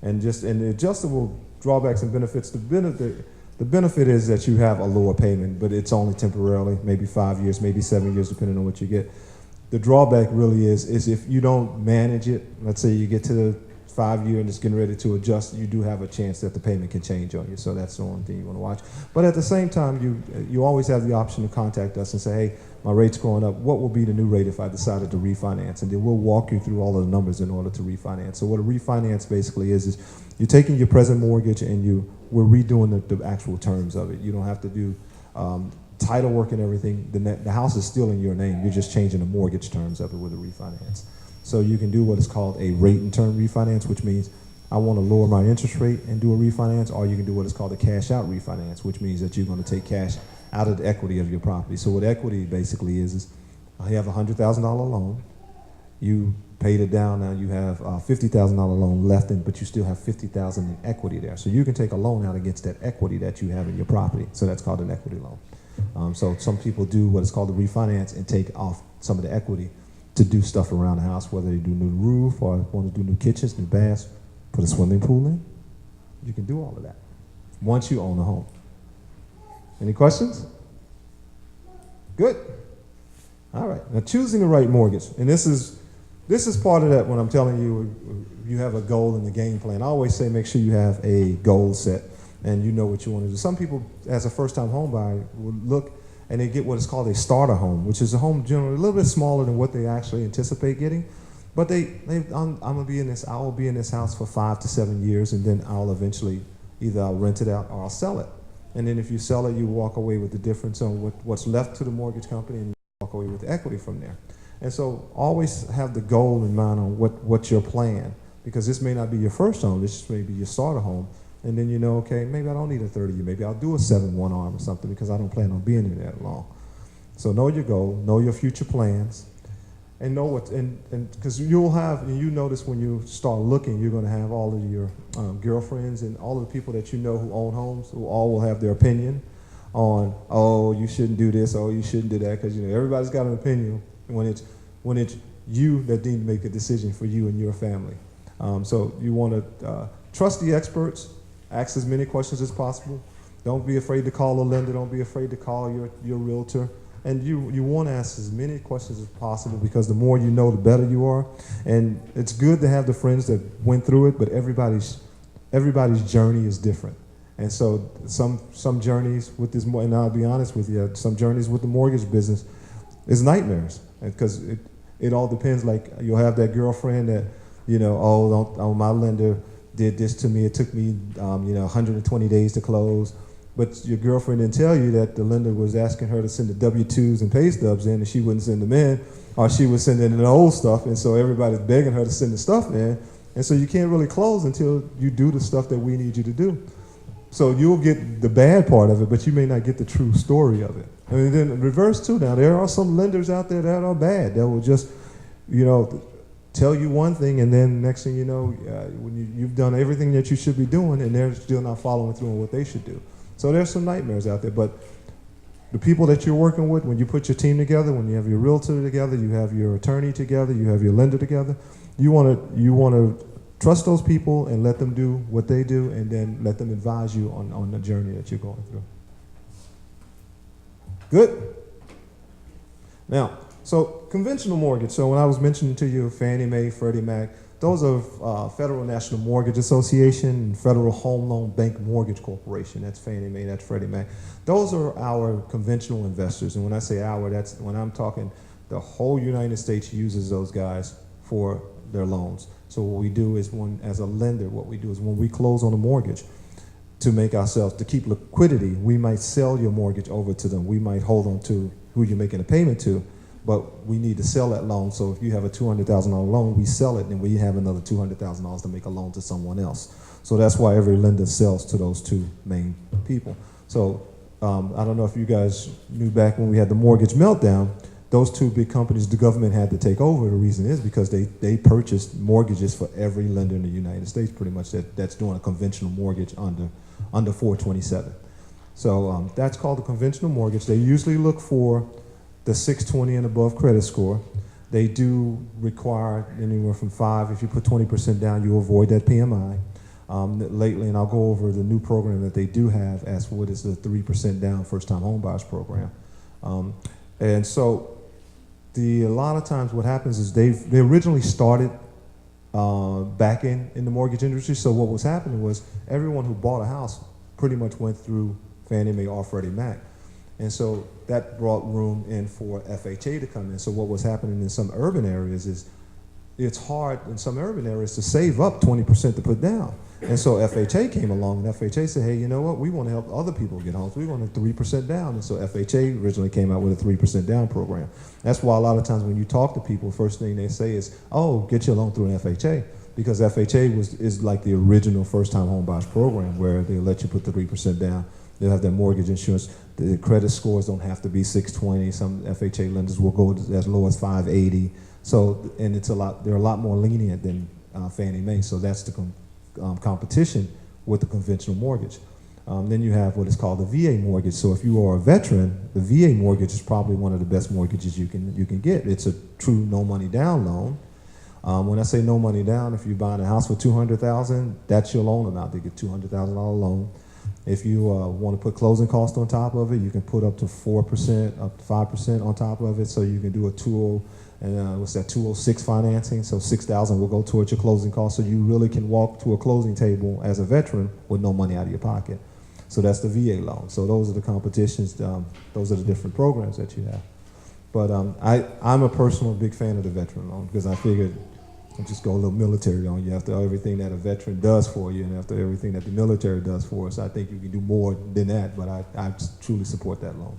S2: And the adjustable drawbacks and benefits, the benefit is that you have a lower payment, but it's only temporarily, maybe 5 years, maybe 7 years, depending on what you get. The drawback really is if you don't manage it, let's say you get to the 5 year and it's getting ready to adjust, you do have a chance that the payment can change on you. So that's the only thing you want to watch. But at the same time, you always have the option to contact us and say, hey, my rate's going up. What will be the new rate if I decided to refinance? And then we'll walk you through all of the numbers in order to refinance. So what a refinance basically is you're taking your present mortgage and we're redoing the actual terms of it. You don't have to do title work and everything. The house is still in your name. You're just changing the mortgage terms of it with a refinance. So you can do what is called a rate and term refinance, which means I want to lower my interest rate and do a refinance, or you can do what is called a cash out refinance, which means that you're going to take cash out of the equity of your property. So what equity basically is you have a $100,000 loan, you paid it down, now you have a $50,000 loan left, but you still have $50,000 in equity there. So you can take a loan out against that equity that you have in your property. So that's called an equity loan. So some people do what is called a refinance and take off some of the equity to do stuff around the house, whether they do new roof or want to do new kitchens, new baths, put a swimming pool in. You can do all of that once you own a home. Any questions? Good. All right. Now choosing the right mortgage, and this is part of that when I'm telling you have a goal in the game plan. I always say make sure you have a goal set and you know what you want to do. Some people, as a first-time home buyer, will look and they get what is called a starter home, which is a home generally a little bit smaller than what they actually anticipate getting. But I will be in this house for 5 to 7 years, and then I'll eventually I'll rent it out or I'll sell it. And then if you sell it, you walk away with the difference on what's left to the mortgage company, and you walk away with the equity from there. And so always have the goal in mind on what's your plan, because this may not be your first home, this may be your starter home. And then you know, okay, maybe I don't need a 30-year, maybe I'll do a 7-1 arm or something because I don't plan on being in that long. So know your goal, know your future plans, and know what, and because you'll have, and you notice when you start looking, you're going to have all of your girlfriends and all of the people that you know who own homes, who all will have their opinion on, oh, you shouldn't do this, oh, you shouldn't do that, because everybody's got an opinion when it's you that need to make a decision for you and your family. So you want to trust the experts, ask as many questions as possible. Don't be afraid to call a lender. Don't be afraid to call your realtor. And you want to ask as many questions as possible, because the more you know, the better you are. And it's good to have the friends that went through it, but everybody's journey is different. And so some journeys with this, and I'll be honest with you, some journeys with the mortgage business is nightmares, because it all depends. Like, you'll have that girlfriend that, oh, my lender did this to me. It took me, 120 days to close. But your girlfriend didn't tell you that the lender was asking her to send the W-2s and pay stubs in, and she wouldn't send them in, or she was sending in the old stuff, and so everybody's begging her to send the stuff in. And so you can't really close until you do the stuff that we need you to do. So you'll get the bad part of it, but you may not get the true story of it. I mean, then reverse too. Now, there are some lenders out there that are bad, that will just, tell you one thing, and then next thing you know, when you've done everything that you should be doing, and they're still not following through on what they should do. So there's some nightmares out there, but the people that you're working with, when you put your team together, when you have your realtor together, you have your attorney together, you have your lender together, you want to trust those people and let them do what they do, and then let them advise you on the journey that you're going through. Good? Now, so conventional mortgage. So when I was mentioning to you Fannie Mae, Freddie Mac, those are Federal National Mortgage Association and Federal Home Loan Bank Mortgage Corporation. That's Fannie Mae, that's Freddie Mac. Those are our conventional investors. And when I say our, that's when I'm talking the whole United States uses those guys for their loans. So what we do is, as a lender, what we do is when we close on a mortgage, to keep liquidity, we might sell your mortgage over to them. We might hold on to who you're making a payment to, but we need to sell that loan. So if you have a $200,000 loan, we sell it, and we have another $200,000 to make a loan to someone else. So that's why every lender sells to those two main people. So I don't know if you guys knew, back when we had the mortgage meltdown, those two big companies, the government had to take over. The reason is because they purchased mortgages for every lender in the United States, pretty much, that's doing a conventional mortgage under 427. So that's called a conventional mortgage. They usually look for the 620 and above credit score. They do require anywhere from 5. If you put 20% down, you avoid that PMI. Lately, and I'll go over the new program that they do have, as what is the 3% down First-Time Homebuyers Program. And so a lot of times what happens is they originally started back in the mortgage industry. So what was happening was everyone who bought a house pretty much went through Fannie Mae or Freddie Mac. And so that brought room in for FHA to come in. So what was happening in some urban areas is it's hard in some urban areas to save up 20% to put down. And so FHA came along, and FHA said, hey, you know what? We want to help other people get homes. We want a 3% down. And so FHA originally came out with a 3% down program. That's why a lot of times when you talk to people, first thing they say is, oh, get your loan through an FHA. Because FHA is like the original First-Time Homebuyers Program, where they'll let you put the 3% down. They'll have their mortgage insurance. The credit scores don't have to be 620. Some FHA lenders will go as low as 580. So, and they're a lot more lenient than Fannie Mae. So that's the competition with the conventional mortgage. Then you have what is called the VA mortgage. So if you are a veteran, the VA mortgage is probably one of the best mortgages you can get. It's a true no money down loan. When I say no money down, if you're buying a house for $200,000, that's your loan amount. They get $200,000 loan. If you want to put closing costs on top of it, you can put up to 4%, up to 5% on top of it. So you can do a 206 financing. So $6,000 will go towards your closing costs. So you really can walk to a closing table as a veteran with no money out of your pocket. So that's the VA loan. So those are the competitions. Those are the different programs that you have. But I'm a personal big fan of the veteran loan, because I figured I'll just go a little military on you. After everything that a veteran does for you, and after everything that the military does for us, I think you can do more than that. But I truly support that loan.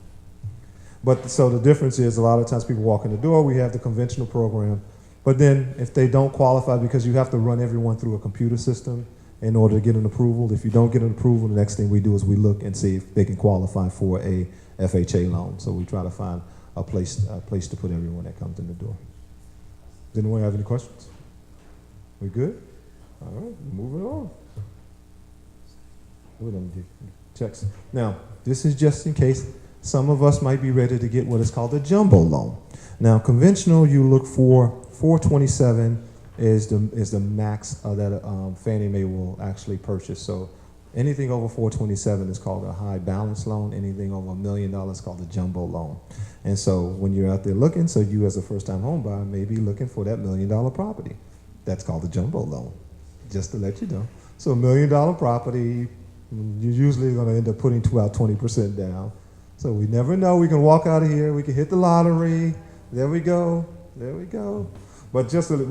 S2: But so the difference is, a lot of times people walk in the door, we have the conventional program, but then if they don't qualify, because you have to run everyone through a computer system in order to get an approval. If you don't get an approval, the next thing we do is we look and see if they can qualify for a FHA loan. So we try to find a place to put everyone that comes in the door. Does anyone have any questions? We good? All right, moving on. Hold on, checks. Now, this is just in case some of us might be ready to get what is called a jumbo loan. Now, conventional, you look for 427 is the max that Fannie Mae will actually purchase. So anything over 427 is called a high balance loan. Anything over $1 million is called a jumbo loan. And so when you're out there looking, so you as a first-time home buyer may be looking for that $1 million property. That's called a jumbo loan, just to let you know. So $1 million property, you're usually going to end up putting about 20% down. So we never know. We can walk out of here. We can hit the lottery. There we go. There we go. But seriously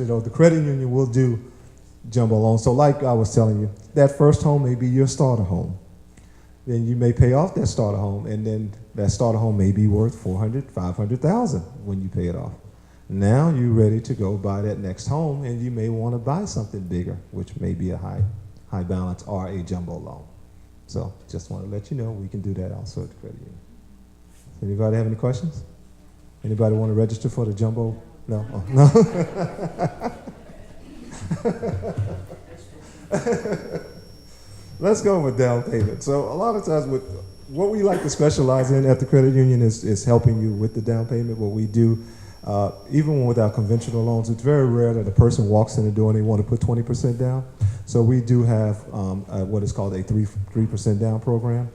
S2: though, the credit union will do jumbo loans. So like I was telling you, that first home may be your starter home. Then you may pay off that starter home, and then that starter home may be worth $400,000, $500,000 when you pay it off. Now you're ready to go buy that next home, and you may want to buy something bigger, which may be a high balance or a jumbo loan. So just want to let you know we can do that also at the credit union. Anybody have any questions? Anybody want to register for the jumbo? No? Oh, no? Let's go with down payment. So a lot of times with what we like to specialize in at the credit union is helping you with the down payment. What we do, even with our conventional loans, it's very rare that a person walks in the door and they want to put 20% down. So we do have what is called a 3% down program.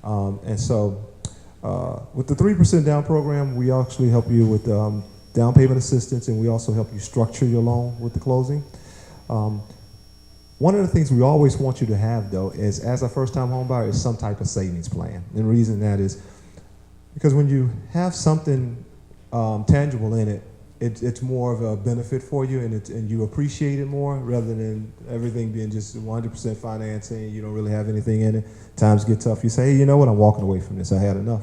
S2: And so with the 3% down program, we actually help you with down payment assistance, and we also help you structure your loan with the closing. One of the things we always want you to have, though, is as a first-time home buyer, is some type of savings plan. And the reason that is because when you have something tangible in it, it's more of a benefit for you, and you appreciate it more rather than everything being just 100% financing. You don't really have anything in it. Times get tough. You say, hey, you know what? I'm walking away from this. I had enough.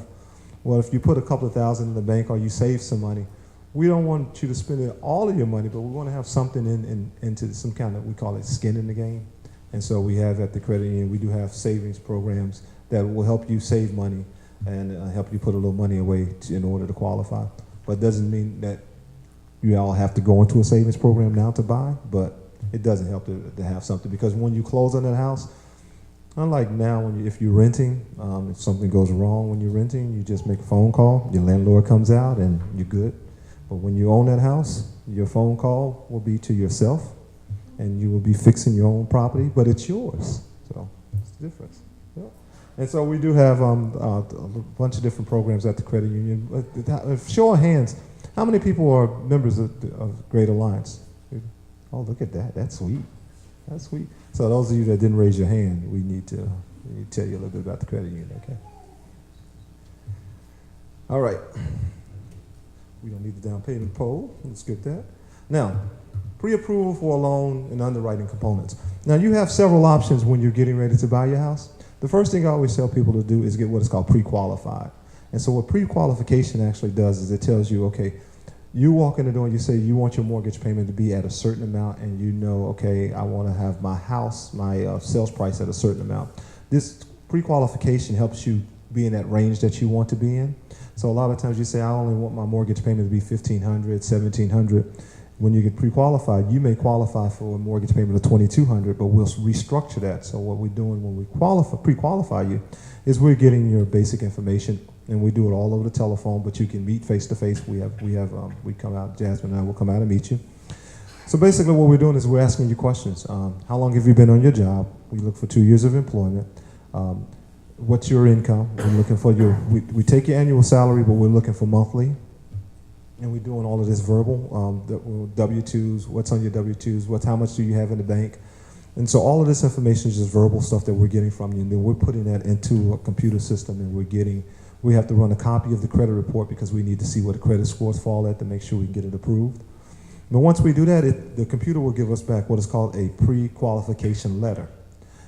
S2: Well, if you put a couple of thousand in the bank or you save some money, we don't want you to spend all of your money, but we want to have something into some kind of, we call it skin in the game. And so we have at the credit union, we do have savings programs that will help you save money and help you put a little money away in order to qualify. But it doesn't mean that you all have to go into a savings program now to buy, but it doesn't help to have something, because when you close on that house, unlike now, if you're renting, if something goes wrong when you're renting, you just make a phone call, your landlord comes out, and you're good. But when you own that house, your phone call will be to yourself, and you will be fixing your own property, but it's yours. So it's the difference. Yeah. And so we do have a bunch of different programs at the credit union. Show of hands, how many people are members of Great Alliance? Oh, look at that. That's sweet. That's sweet. So those of you that didn't raise your hand, we need to tell you a little bit about the credit union, okay? All right. We don't need the down payment poll. Let's skip that. Now, pre-approval for a loan and underwriting components. Now, you have several options when you're getting ready to buy your house. The first thing I always tell people to do is get what is called pre-qualified. And so what pre-qualification actually does is it tells you, okay, you walk in the door and you say you want your mortgage payment to be at a certain amount, and you know, okay, I want to have my house, my sales price at a certain amount. This pre-qualification helps you be in that range that you want to be in. So a lot of times you say, I only want my mortgage payment to be $1,500, $1,700. When you get pre-qualified, you may qualify for a mortgage payment of $2,200, but we'll restructure that. So what we're doing when we pre-qualify you is we're getting your basic information, and we do it all over the telephone, but you can meet face-to-face. We come out, Jasmine and I will come out and meet you. So basically what we're doing is we're asking you questions. How long have you been on your job? We look for 2 years of employment. What's your income? We're looking for we take your annual salary, but we're looking for monthly. And we're doing all of this verbal, W-2s, what's on your W-2s, how much do you have in the bank? And so all of this information is just verbal stuff that we're getting from you, and then we're putting that into a computer system, and we have to run a copy of the credit report because we need to see what the credit scores fall at to make sure we can get it approved. But once we do that, the computer will give us back what is called a pre-qualification letter.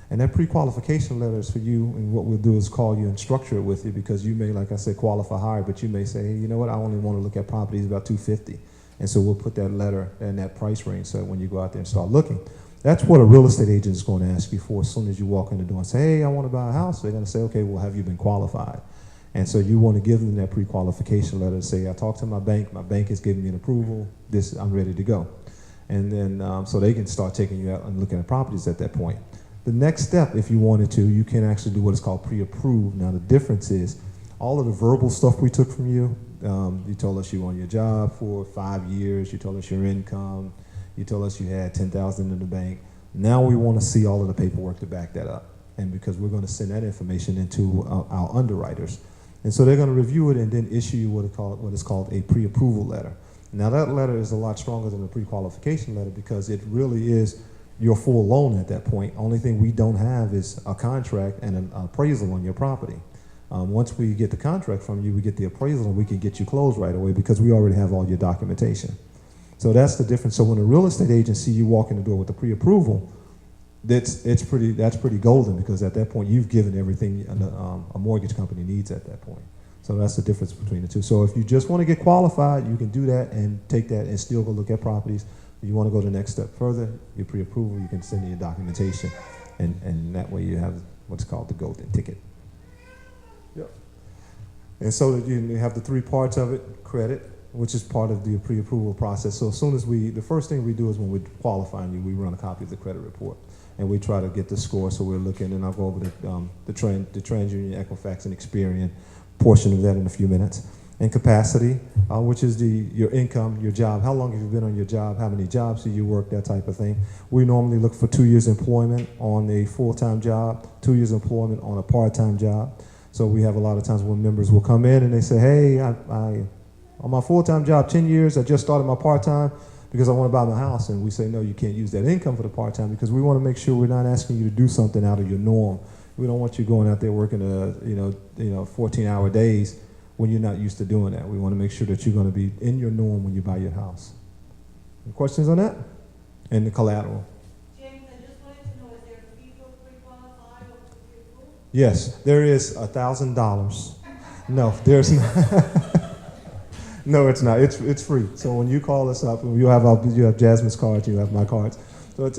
S2: And that pre-qualification letter is for you, and what we'll do is call you and structure it with you, because you may, like I said, qualify higher, but you may say, hey, you know what, I only want to look at properties about $250. And so we'll put that letter in that price range, so when you go out there and start looking. That's what a real estate agent is going to ask you for as soon as you walk in the door and say, hey, I want to buy a house. They're going to say, okay, well, have you been qualified? And so you want to give them that pre-qualification letter to say, I talked to my bank is giving me an approval, I'm ready to go. And then so they can start taking you out and looking at properties at that point. The next step, if you wanted to, you can actually do what is called pre-approved. Now the difference is all of the verbal stuff we took from you, You told us you were on your job for 5 years. You told us your income. You told us you had $10,000 in the bank. Now we want to see all of the paperwork to back that up. And because we're going to send that information into our underwriters. And so they're going to review it and then issue you what is called a pre-approval letter. Now that letter is a lot stronger than a pre-qualification letter because it really is your full loan at that point. Only thing we don't have is a contract and an appraisal on your property. Once we get the contract from you, we get the appraisal and we can get you closed right away because we already have all your documentation. So that's the difference. So when a real estate agent see you walk in the door with the pre-approval, that's pretty golden because at that point you've given everything a mortgage company needs at that point. So that's the difference between the two. So if you just want to get qualified, you can do that and take that and still go look at properties. If you want to go the next step further, your pre-approval, you can send in your documentation, and that way you have what's called the golden ticket. Yep. And so that you have the three parts of it: credit, which is part of the pre-approval process. So as soon as the first thing we do is when we're qualifying you, we run a copy of the credit report. And we try to get the score, so we're looking, and I'll go over the TransUnion, Equifax, and Experian portion of that in a few minutes. And capacity, which is your income, your job. How long have you been on your job? How many jobs do you work? That type of thing. We normally look for 2 years employment on a full-time job, 2 years employment on a part-time job. So we have a lot of times when members will come in and they say, hey, I on my full-time job, 10 years, I just started my part-time because I want to buy my house. And we say, no, you can't use that income for the part-time because we want to make sure we're not asking you to do something out of your norm. We don't want you going out there working 14-hour days when you're not used to doing that. We want to make sure that you're going to be in your norm when you buy your house. Any questions on that? And the collateral.
S8: James, I just wanted to know, is there a fee for pre-qualified or pre-approval?
S2: Yes, there is $1,000. No, there's not. No, it's not. It's free. So when you call us up, you have Jasmine's cards, you have my cards. So it's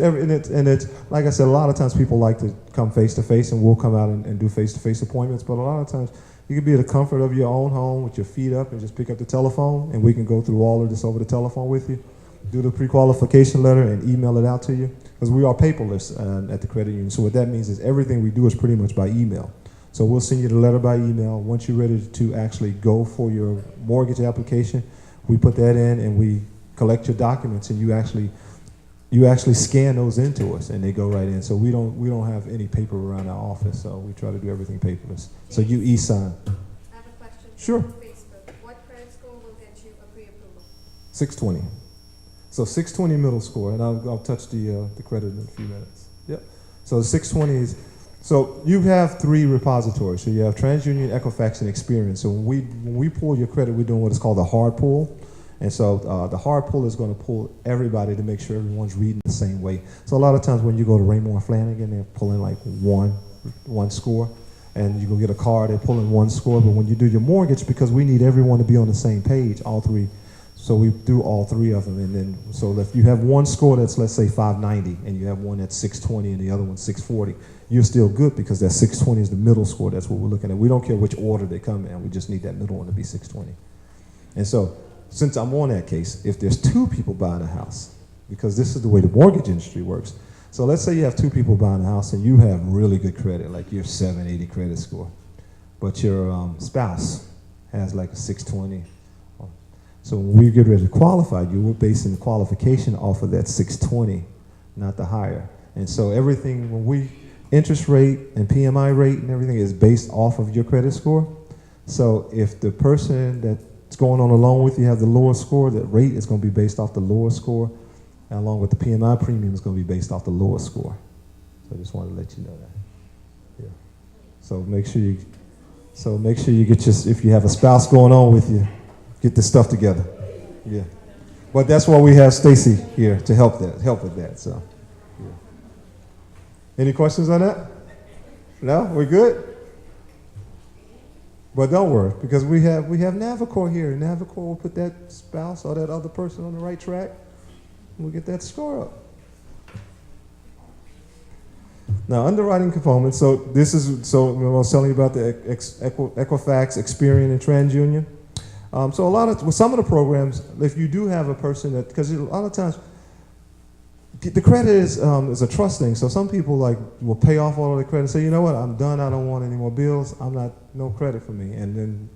S2: like I said, a lot of times people like to come face to face, and we'll come out and do face to face appointments. But a lot of times you can be at the comfort of your own home with your feet up and just pick up the telephone, and we can go through all of this over the telephone with you. Do the pre-qualification letter and email it out to you because we are paperless at the credit union. So what that means is everything we do is pretty much by email. So we'll send you the letter by email. Once you're ready to actually go for your mortgage application, we put that in and we collect your documents, and you actually scan those into us and they go right in. So we don't have any paper around our office. So we try to do everything paperless. So you e-sign.
S8: I have a question.
S2: Sure.
S8: On Facebook. What credit score will get you a pre-approval?
S2: 620. So 620 middle score, and I'll touch the credit in a few minutes. Yep. So 620 is. So you have 3 repositories. So you have TransUnion, Equifax, and Experian. So when we pull your credit, we're doing what is called a hard pull. And so the hard pull is going to pull everybody to make sure everyone's reading the same way. So a lot of times when you go to Raymore and Flanagan, they're pulling like one score. And you go get a car, they're pulling 1 score. But when you do your mortgage, because we need everyone to be on the same page, all 3. So we do all 3 of them. And then, so if you have 1 score that's, let's say, 590, and you have one that's 620 and the other one's 640, you're still good because that 620 is the middle score. That's what we're looking at. We don't care which order they come in. We just need that middle one to be 620. And so since I'm on that case, if there's 2 people buying a house, because this is the way the mortgage industry works. So let's say you have 2 people buying a house and you have really good credit, like you have 780 credit score, but your spouse has like a 620. So when we get ready to qualify you, we're basing the qualification off of that 620, not the higher. And so everything, when we, interest rate and PMI rate and everything is based off of your credit score. So if the person that's going on a loan with you have the lower score, that rate is going to be based off the lower score, and along with the PMI premium is going to be based off the lower score. So I just wanted to let you know that. Yeah. So make sure you get your, if you have a spouse going on with you, get this stuff together. Yeah. But that's why we have Stacy here to help with that. So. Yeah. Any questions on that? No? We're good? But don't worry, because we have Navicor here. Navicor will put that spouse or that other person on the right track, and we'll get that score up. Now, underwriting components. So I was telling you about the Equifax, Experian, and TransUnion. So with some of the programs, if you do have a person that, because a lot of times, the credit is a trust thing. So some people will pay off all of the credit and say, you know what, I'm done. I don't want any more bills. No credit for me. And then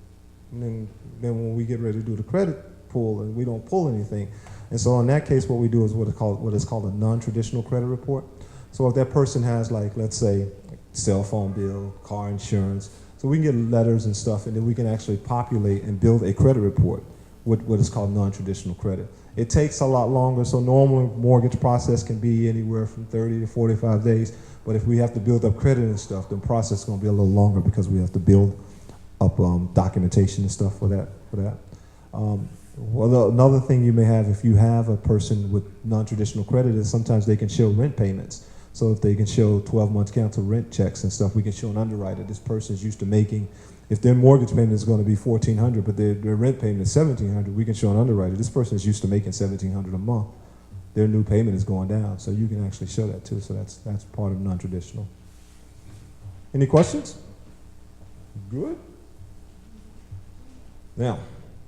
S2: And then when we get ready to do the credit pull, and we don't pull anything. And so in that case, what we do is what is called a non-traditional credit report. So if that person has, like, let's say, cell phone bill, car insurance, so we can get letters and stuff, and then we can actually populate and build a credit report with what is called non-traditional credit. It takes a lot longer, so normal mortgage process can be anywhere from 30 to 45 days, but if we have to build up credit and stuff, the process is going to be a little longer because we have to build up documentation and stuff for that. Well, another thing you may have if you have a person with non-traditional credit is sometimes they can show rent payments. So if they can show 12 months council rent checks and stuff, we can show an underwriter. This person's used to making, if their mortgage payment is going to be $1,400, but their rent payment is $1,700, we can show an underwriter. This person is used to making $1,700 a month. Their new payment is going down, so you can actually show that too. So that's part of non-traditional. Any questions? Good. Now,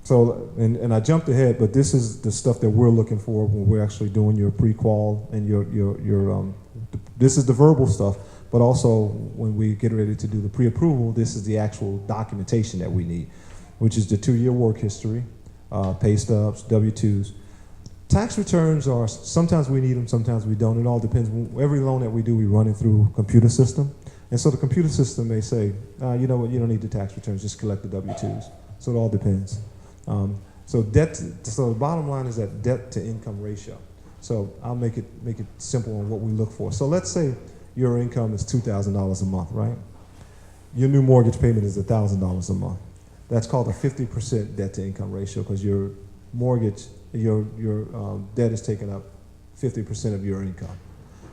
S2: so, and I jumped ahead, but this is the stuff that we're looking for when we're actually doing your pre-qual and this is the verbal stuff, but also when we get ready to do the pre-approval, this is the actual documentation that we need, which is the 2-year work history, pay stubs, W-2s. Tax returns are, sometimes we need them, sometimes we don't. It all depends. Every loan that we do, we run it through a computer system. And so the computer system may say, you know what, you don't need the tax returns, just collect the W-2s. So it all depends. So the bottom line is that debt to income ratio. So I'll make it simple on what we look for. So let's say your income is $2,000 a month, right? Your new mortgage payment is $1,000 a month. That's called a 50% debt to income ratio because your mortgage, your debt is taking up 50% of your income.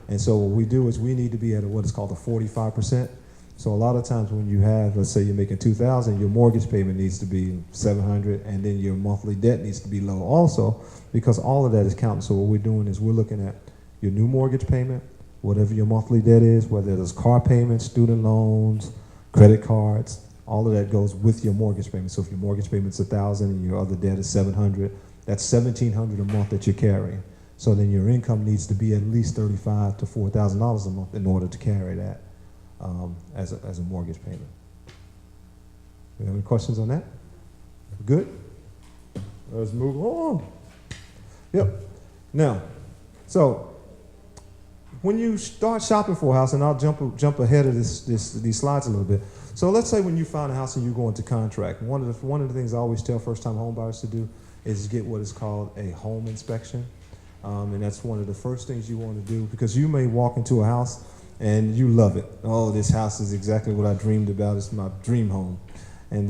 S2: And so what we do is we need to be at what is called a 45%. So a lot of times when you have, let's say you're making $2,000, your mortgage payment needs to be $700, and then your monthly debt needs to be low also, because all of that is counting. So what we're doing is we're looking at your new mortgage payment, whatever your monthly debt is, whether it's car payments, student loans, credit cards, all of that goes with your mortgage payment. So if your mortgage payment's $1,000 and your other debt is $700, that's $1,700 a month that you're carrying. So then your income needs to be at least $35,000 to $4,000 a month in order to carry that. As a mortgage payment. You have any questions on that? Good? Let's move on. Yep. Now, so when you start shopping for a house, and I'll jump ahead of these slides a little bit. So let's say when you find a house and you go into contract, one of the things I always tell first-time homebuyers to do is get what is called a home inspection, and that's one of the first things you want to do because you may walk into a house and you love it. Oh, this house is exactly what I dreamed about. It's my dream home. And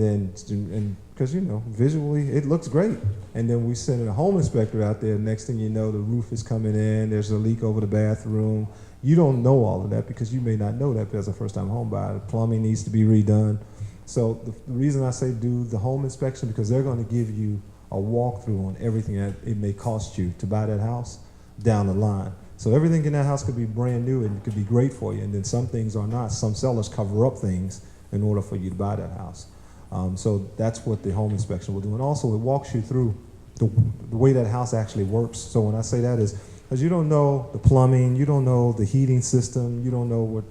S2: because, you know, visually it looks great. And then we send a home inspector out there. Next thing you know, the roof is coming in. There's a leak over the bathroom. You don't know all of that because you may not know that as a first-time home buyer. The plumbing needs to be redone. So the reason I say do the home inspection because they're going to give you a walkthrough on everything that it may cost you to buy that house down the line. So everything in that house could be brand new and it could be great for you, and then some things are not. Some sellers cover up things in order for you to buy that house. So that's what the home inspection will do. And also it walks you through the way that house actually works. So when I say that is, because you don't know the plumbing, you don't know the heating system, you don't know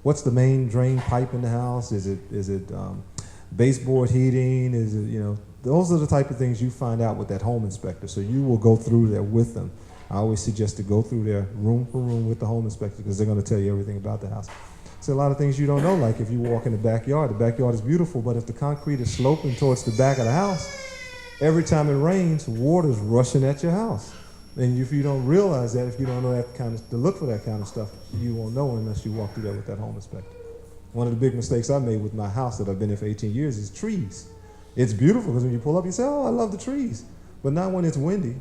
S2: what's the main drain pipe in the house. Is it baseboard heating? Is it, you know, those are the type of things you find out with that home inspector. So you will go through there with them. I always suggest to go through there room for room with the home inspector because they're going to tell you everything about the house. So a lot of things you don't know, like if you walk in the backyard is beautiful, but if the concrete is sloping towards the back of the house, every time it rains, water's rushing at your house. And if you don't realize that, if you don't know that to look for that kind of stuff, you won't know unless you walk through there with that home inspector. One of the big mistakes I made with my house that I've been in for 18 years is trees. It's beautiful because when you pull up, you say, oh, I love the trees. But not when it's windy.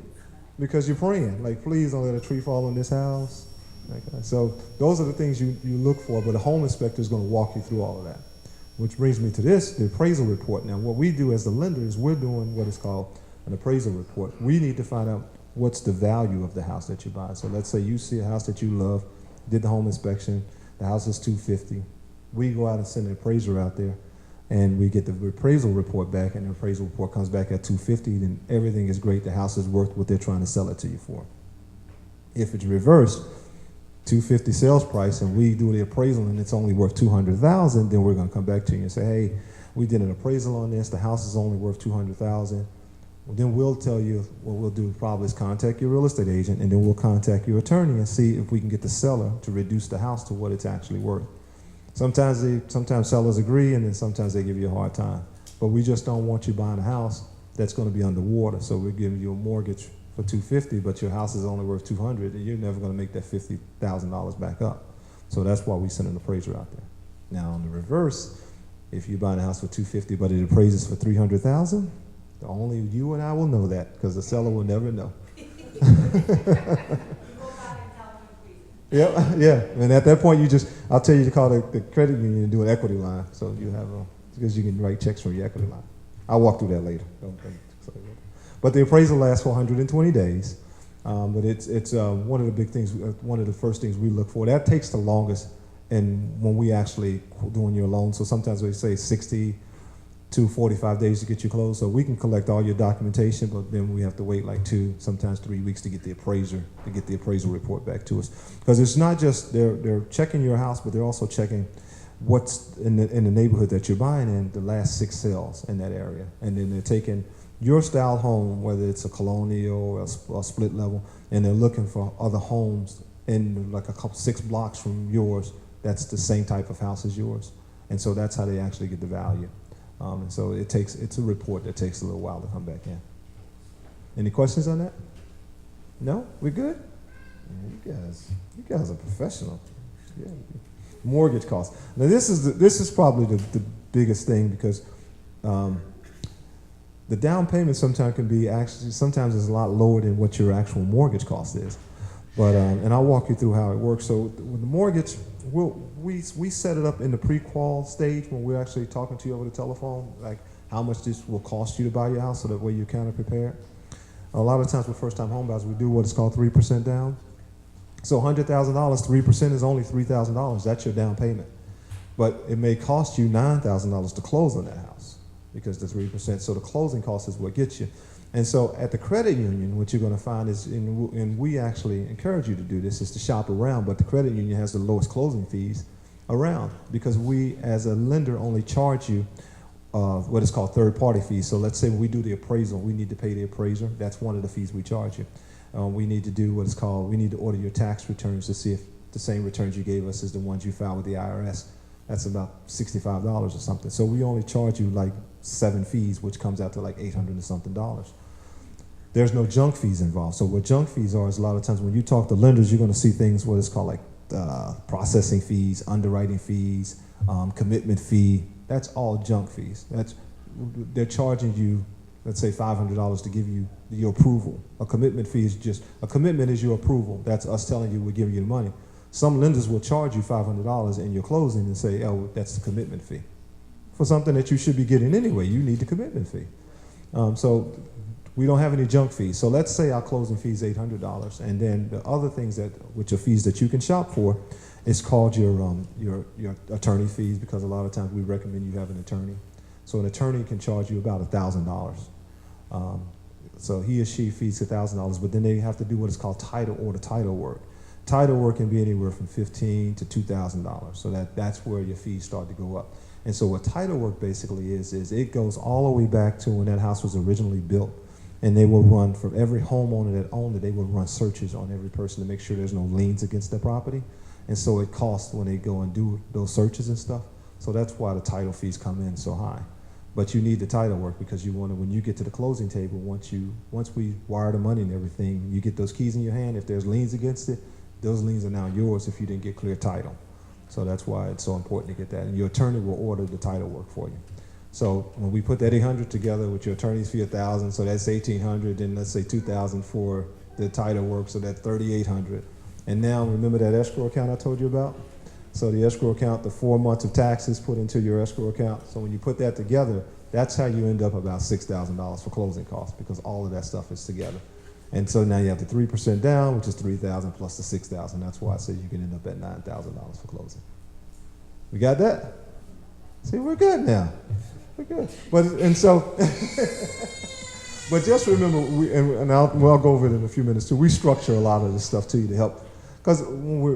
S2: Because you're praying, like, please don't let a tree fall on this house. Okay. So those are the things you look for, but a home inspector is going to walk you through all of that. Which brings me to the appraisal report. Now, what we do as the lender is we're doing what is called an appraisal report. We need to find out what's the value of the house that you buy. So let's say you see a house that you love, did the home inspection, the house is $250,000. We go out and send an appraiser out there, and we get the appraisal report back, and the appraisal report comes back at $250,000, then everything is great. The house is worth what they're trying to sell it to you for. If it's reversed, $250,000 sales price, and we do the appraisal and it's only worth $200,000, then we're going to come back to you and say, hey, We did an appraisal on this. The house is only worth $200,000. Well, then we'll tell you what we'll do probably is contact your real estate agent, and then we'll contact your attorney and see if we can get the seller to reduce the house to what it's actually worth. Sometimes sellers agree, and then sometimes they give you a hard time. But we just don't want you buying a house that's going to be underwater. So we're giving you a mortgage for $250,000, but your house is only worth $200,000, and you're never going to make that $50,000 back up. So that's why we send an appraiser out there. Now on the reverse, if you're buying a house for $250,000 but it appraises for $300,000, only you and I will know that, because the seller will never know. Yeah, yeah. And at that point, I'll tell you to call the credit union and do an equity line, so you have because you can write checks from your equity line. I'll walk through that later. But the appraisal lasts for 120 days. But it's one of the big things, one of the first things we look for. That takes the longest, and when we actually doing your loan. So sometimes we say 60 to 45 days to get you closed. So we can collect all your documentation, but then we have to wait like 2, sometimes 3 weeks to get the appraisal report back to us. Because it's not just they're checking your house, but they're also checking what's in the neighborhood that you're buying in, the last 6 sales in that area, and then they're taking your style home, whether it's a colonial or a split level, and they're looking for other homes in like 6 blocks from yours that's the same type of house as yours. And so that's how they actually get the value. And so it's a report that takes a little while to come back in. Any questions on that? No? We good? Yeah, you guys are professional. Yeah. Mortgage costs. Now this is probably the biggest thing, because the down payment sometimes is a lot lower than what your actual mortgage cost is. But and I'll walk you through how it works. So with the mortgage, we set it up in the pre-qual stage when we're actually talking to you over the telephone, like how much this will cost you to buy your house, so that way you're kind of prepared. A lot of times with first-time homebuyers, we do what is called 3% down. So $100,000, 3% is only $3,000. That's your down payment. But it may cost you $9,000 to close on that house, because the 3%. So the closing cost is what gets you. And so at the credit union, what you're going to find is, and we actually encourage you to do this, is to shop around, but the credit union has the lowest closing fees around, because we as a lender only charge you what is called third-party fees. So let's say when we do the appraisal, we need to pay the appraiser. That's one of the fees we charge you. We need to do what is called, we need to order your tax returns to see if the same returns you gave us is the ones you filed with the IRS. That's about $65 or something. So we only charge you like 7 fees, which comes out to like $800 and something. There's no junk fees involved. So what junk fees are is, a lot of times when you talk to lenders, you're going to see things what is called like processing fees, underwriting fees, commitment fee. That's all junk fees. They're charging you, let's say $500 to give you your approval. A commitment fee is a commitment is your approval. That's us telling you we're giving you the money. Some lenders will charge you $500 in your closing and say, oh, that's the commitment fee. For something that you should be getting anyway, you need the commitment fee. So we don't have any junk fees. So let's say our closing fee is $800, and then the other things which are fees that you can shop for is called your attorney fees, because a lot of times we recommend you have an attorney. So an attorney can charge you about $1,000. So he or she fees $1,000, but then they have to do what is called title or the title work. Title work can be anywhere from $1,500 to $2,000. So that's where your fees start to go up. And so what title work basically is it goes all the way back to when that house was originally built. And they will run, for every homeowner that owned it, they will run searches on every person to make sure there's no liens against their property. And so it costs when they go and do those searches and stuff. So that's why the title fees come in so high. But you need the title work, because you want to, when you get to the closing table, once we wire the money and everything, you get those keys in your hand. If there's liens against it, those liens are now yours if you didn't get clear title. So that's why it's so important to get that. And your attorney will order the title work for you. So when we put that $800 together with your attorney's fee $1,000, so that's $1,800, then let's say $2,000 for the title work, so that's $3,800. And now remember that escrow account I told you about? So the escrow account, the 4 months of taxes put into your escrow account. So when you put that together, that's how you end up about $6,000 for closing costs, because all of that stuff is together. And so now you have the 3% down, which is $3,000 plus the $6,000. That's why I said you can end up at $9,000 for closing. We got that? See, we're good now. We're good. But just remember, I'll go over it in a few minutes too. We structure a lot of this stuff to you to help because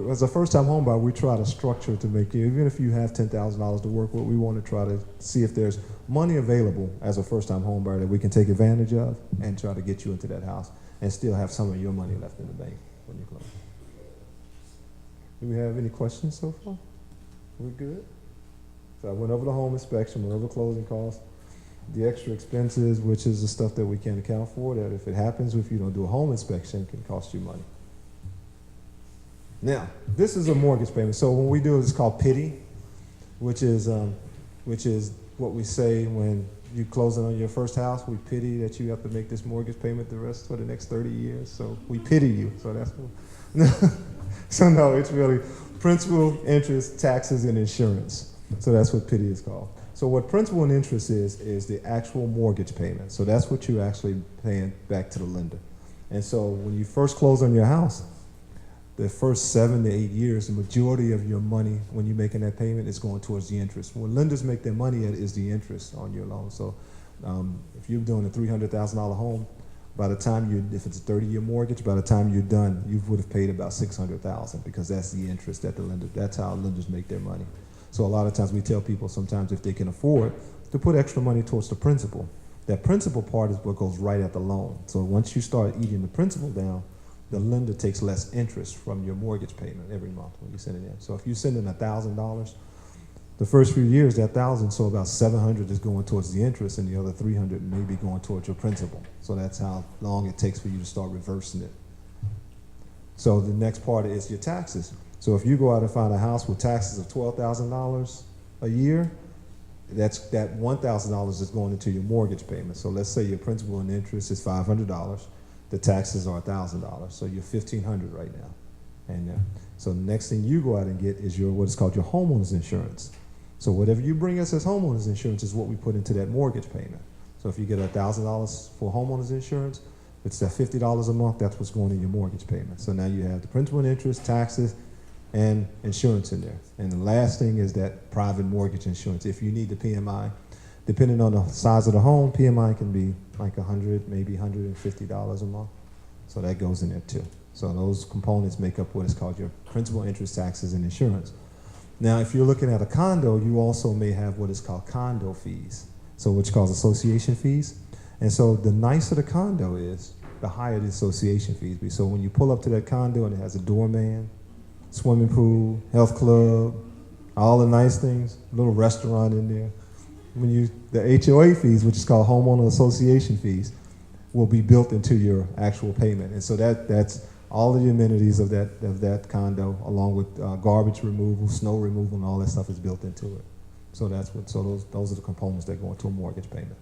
S2: as a first-time homebuyer, we try to structure to make you, even if you have $10,000 to work with, we want to try to see if there's money available as a first-time homebuyer that we can take advantage of and try to get you into that house and still have some of your money left in the bank when you close. Do we have any questions so far? We're good? So I went over the home inspection, went over closing costs, the extra expenses, which is the stuff that we can't account for, that if it happens, if you don't do a home inspection, can cost you money. Now, this is a mortgage payment. So when we do it, it's called pity, which is what we say when you closing on your first house. We pity that you have to make this mortgage payment the rest for the next 30 years. So we pity you. So that's what. So no, it's really principal, interest, taxes, and insurance. So that's what pity is called. So what principal and interest is the actual mortgage payment. So that's what you're actually paying back to the lender. And so when you first close on your house, the first 7 to 8 years, the majority of your money when you're making that payment is going towards the interest. When lenders make their money at is the interest on your loan. So if you're doing a $300,000 home, by the time if it's a 30-year mortgage, by the time you're done, you would have paid about $600,000 because that's the interest that the lender, that's how lenders make their money. So a lot of times we tell people sometimes if they can afford to put extra money towards the principal. That principal part is what goes right at the loan. So once you start eating the principal down, the lender takes less interest from your mortgage payment every month when you send it in. So if you send in $1,000, the first few years, that $1,000, so about $700 is going towards the interest, and the other $300 may be going towards your principal. So that's how long it takes for you to start reversing it. So the next part is your taxes. So if you go out and find a house with taxes of $12,000 a year, that $1,000 is going into your mortgage payment. So let's say your principal and interest is $500. The taxes are $1,000, so you're $1,500 right now. And so the next thing you go out and get is your what is called your homeowners insurance. So whatever you bring us as homeowners insurance is what we put into that mortgage payment. So if you get $1,000 for homeowners insurance, it's that $50 a month. That's what's going in your mortgage payment. So now you have the principal and interest, taxes, and insurance in there. And the last thing is that private mortgage insurance. If you need the PMI, depending on the size of the home, PMI can be like $100, maybe $150 a month. So that goes in there too. So those components make up what is called your principal, interest, taxes, and insurance. Now, if you're looking at a condo, you also may have what is called condo fees. So which calls association fees. And so the nicer the condo is, the higher the association fees be. So when you pull up to that condo and it has a doorman, swimming pool, health club, all the nice things, little restaurant in there. The HOA fees, which is called homeowner association fees, will be built into your actual payment. And so that's all of the amenities of that condo, along with garbage removal, snow removal, and all that stuff is built into it. So those are the components that go into a mortgage payment.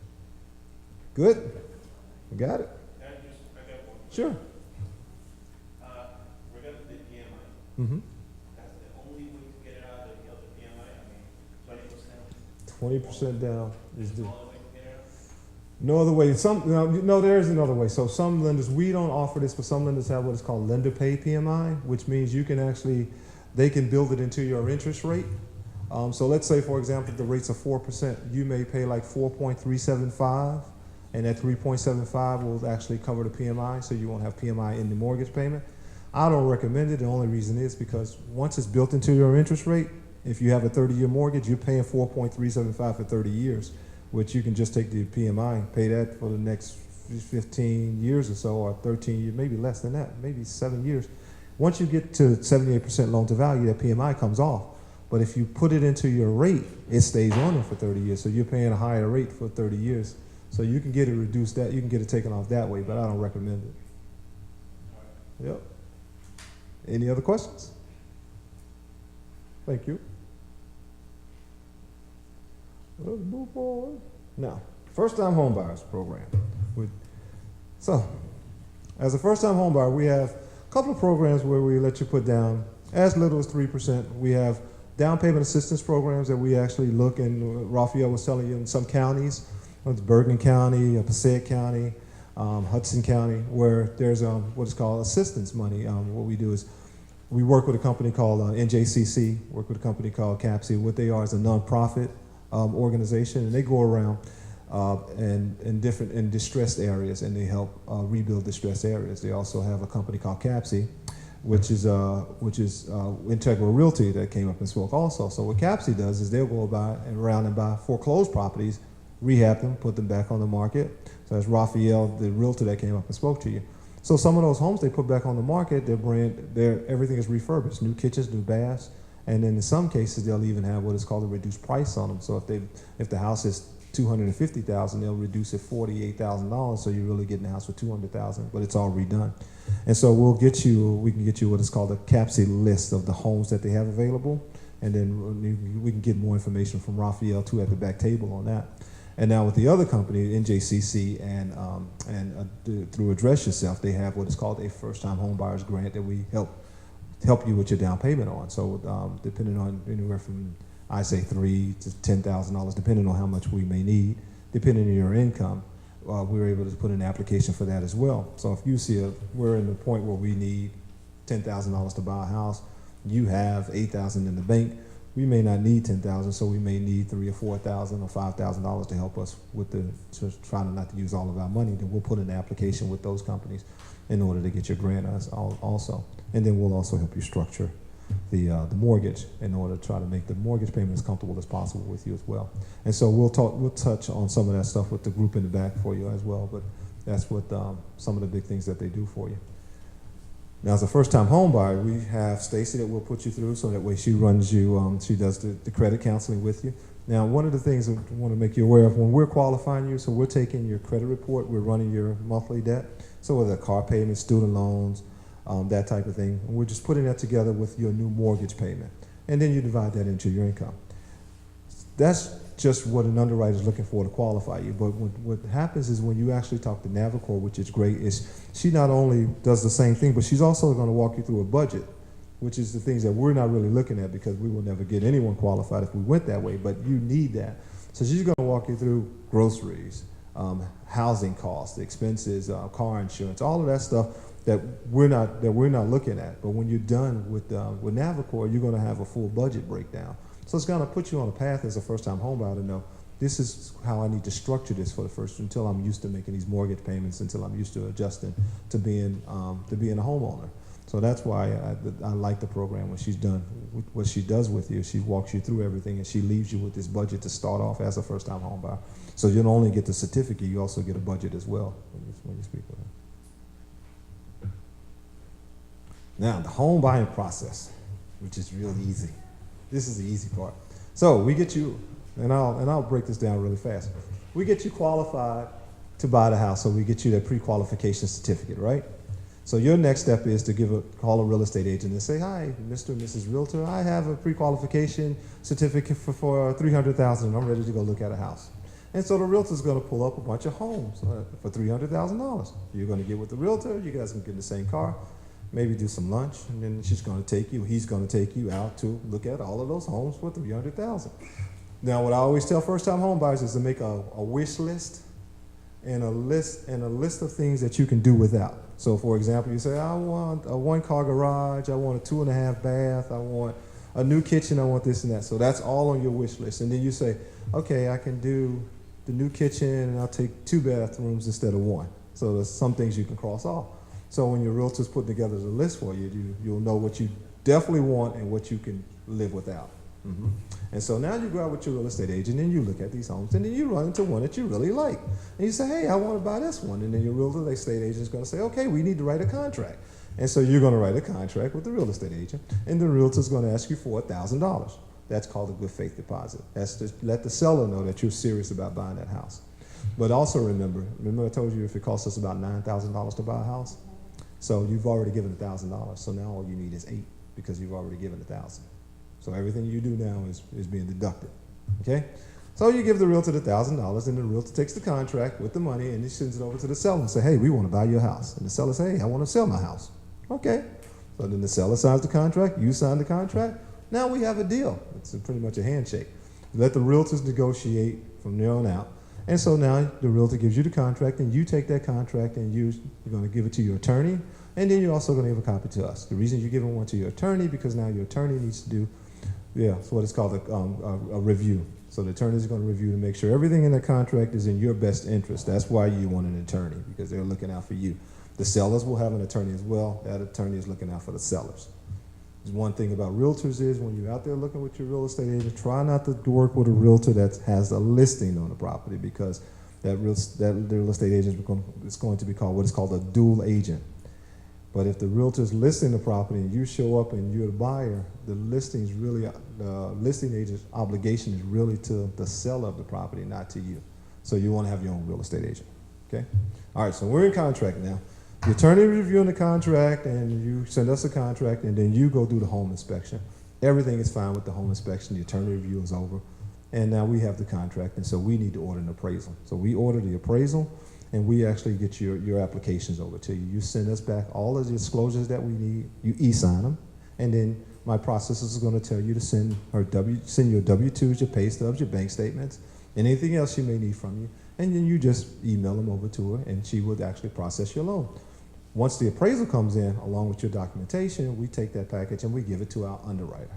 S2: Good? You got it?
S9: I got one.
S2: Sure.
S9: Regarding the PMI,
S2: Mm-hmm.
S9: that's the only way to get it out of the PMI. I mean, 20%.
S2: 20% down is the.
S9: All the way to get it out?
S2: No other way. No, there is another way. So some lenders, we don't offer this, but some lenders have what is called lender pay PMI, which means you can they can build it into your interest rate. So let's say, for example, the rates are 4%, you may pay like 4.375, and that 3.75 will actually cover the PMI, so you won't have PMI in the mortgage payment. I don't recommend it. The only reason is because once it's built into your interest rate, if you have a 30-year mortgage, you're paying 4.375 for 30 years, which you can just take the PMI and pay that for the next 15 years or so, or 13 years, maybe less than that, maybe 7 years. Once you get to 78% loan to value, that PMI comes off. But if you put it into your rate, it stays on there for 30 years. So you're paying a higher rate for 30 years. So you can get it reduced that, you can get it taken off that way, but I don't recommend it. Yep. Any other questions? Thank you. Let's move forward. Now, First-Time Homebuyers Program. So, as a first-time homebuyer, we have a couple of programs where we let you put down as little as 3%. We have Downpayment Assistance programs that we actually look, and Raphael was telling you in some counties, it's Bergen County, Passaic County, Hudson County, where there's what is called assistance money. What we do is we work with a company called NJCC, work with a company called CAPSI. What they are is a nonprofit organization, and they go around in distressed areas, and they help rebuild distressed areas. They also have a company called CAPSI, which is Integral Realty that came up and spoke also. So what CAPC does is they'll go around and buy foreclosed properties, rehab them, put them back on the market. So that's Raphael, the realtor that came up and spoke to you. So some of those homes they put back on the market, everything is refurbished, new kitchens, new baths, and then in some cases they'll even have what is called a reduced price on them. So if the house is $250,000, they'll reduce it $48,000, so you're really getting the house for $200,000, but it's all redone. And so we can get you what is called a CAPC list of the homes that they have available, and then we can get more information from Raphael too at the back table on that. And now with the other company, NJCC and through Address Yourself, they have what is called a First-Time Homebuyers Grant that we help you with your down payment on. So depending on anywhere from I say $3,000 to $10,000, depending on how much we may need, depending on your income, we're able to put an application for that as well. So if you see we're in the point where we need $10,000 to buy a house, you have $8,000 in the bank. We may not need $10,000, so we may need $3,000 or $4,000 or $5,000 to help us with trying not to use all of our money. Then we'll put an application with those companies in order to get your grant also, and then we'll also help you structure the mortgage in order to try to make the mortgage payment as comfortable as possible with you as well. And so we'll touch on some of that stuff with the group in the back for you as well, but that's what some of the big things that they do for you. Now, as a first-time home buyer, we have Stacy that we'll put you through, so that way she runs you, she does the credit counseling with you. Now, one of the things I want to make you aware of, when we're qualifying you, so we're taking your credit report, we're running your monthly debt, so whether car payments, student loans, that type of thing. And we're just putting that together with your new mortgage payment. And then you divide that into your income. That's just what an underwriter is looking for to qualify you. But what happens is when you actually talk to Navicor, which is great, is she not only does the same thing, but she's also going to walk you through a budget, which is the things that we're not really looking at because we will never get anyone qualified if we went that way, but you need that. So she's going to walk you through groceries, housing costs, expenses, car insurance, all of that stuff that we're not looking at. But when you're done with Navicor, you're going to have a full budget breakdown. So it's going to put you on a path as a first-time homebuyer to know this is how I need to structure this for the first until I'm used to making these mortgage payments, until I'm used to adjusting to being a homeowner. So that's why I like the program when she's done what she does with you. She walks you through everything and she leaves you with this budget to start off as a first-time homebuyer. So you don't only get the certificate, you also get a budget as well when you speak with her. Now, the home buying process, which is really easy. This is the easy part. So we get you, and I'll break this down really fast. We get you qualified to buy the house, so we get you that pre-qualification certificate, right? So your next step is to call a real estate agent and say, hi, Mr. and Mrs. Realtor, I have a pre-qualification certificate for $300,000 and I'm ready to go look at a house. And so the realtor's going to pull up a bunch of homes for $300,000. You're going to get with the realtor, you guys can get in the same car, maybe do some lunch, and then he's going to take you out to look at all of those homes for $300,000. Now, what I always tell first-time home buyers is to make a wish list and a list of things that you can do without. So, for example, you say, I want a one-car garage, I want a 2.5 bath, I want a new kitchen, I want this and that. So that's all on your wish list. And then you say, okay, I can do the new kitchen and I'll take 2 bathrooms instead of 1. So there's some things you can cross off. So when your realtor's putting together the list for you, you'll know what you definitely want and what you can live without. Mm-hmm. And so now you go out with your real estate agent and you look at these homes and then you run into one that you really like. And you say, hey, I want to buy this one. And then your real estate agent is going to say, okay, we need to write a contract. And so you're going to write a contract with the real estate agent and the realtor's going to ask you for $1,000. That's called a good faith deposit. That's to let the seller know that you're serious about buying that house. But also remember I told you if it costs us about $9,000 to buy a house? So you've already given $1,000. So now all you need is $8,000 because you've already given $1,000. So everything you do now is being deducted, okay? So you give the realtor the $1,000 and the realtor takes the contract with the money and he sends it over to the seller and say, hey, we want to buy your house. And the seller says, hey, I want to sell my house. Okay. So then the seller signs the contract, you sign the contract. Now we have a deal. It's pretty much a handshake. Let the realtors negotiate from there on out. And so now the realtor gives you the contract and you take that contract and you're going to give it to your attorney and then you're also going to give a copy to us. The reason you're giving one to your attorney because now your attorney needs to do it's what it's called a review. So the attorney is going to review to make sure everything in the contract is in your best interest. That's why you want an attorney, because they're looking out for you. The sellers will have an attorney as well. That attorney is looking out for the sellers. There's one thing about realtors is when you're out there looking with your real estate agent, try not to work with a realtor that has a listing on the property, because that real estate agent is going to be called what is called a dual agent. But if the realtor's listing the property and you show up and you're the buyer, the listing agent's obligation is really to the seller of the property, not to you. So you want to have your own real estate agent. Okay? All right, so we're in contract now. The attorney reviewing the contract, and you send us a contract, and then you go do the home inspection. Everything is fine with the home inspection. The attorney review is over. And now we have the contract, and so we need to order an appraisal. So we order the appraisal, and we actually get your applications over to you. You send us back all of the disclosures that we need. You e-sign them, and then my processor is going to tell you to send your W-2s, your pay stubs, your bank statements, and anything else she may need from you. And then you just email them over to her, and she would actually process your loan. Once the appraisal comes in, along with your documentation, we take that package and we give it to our underwriter.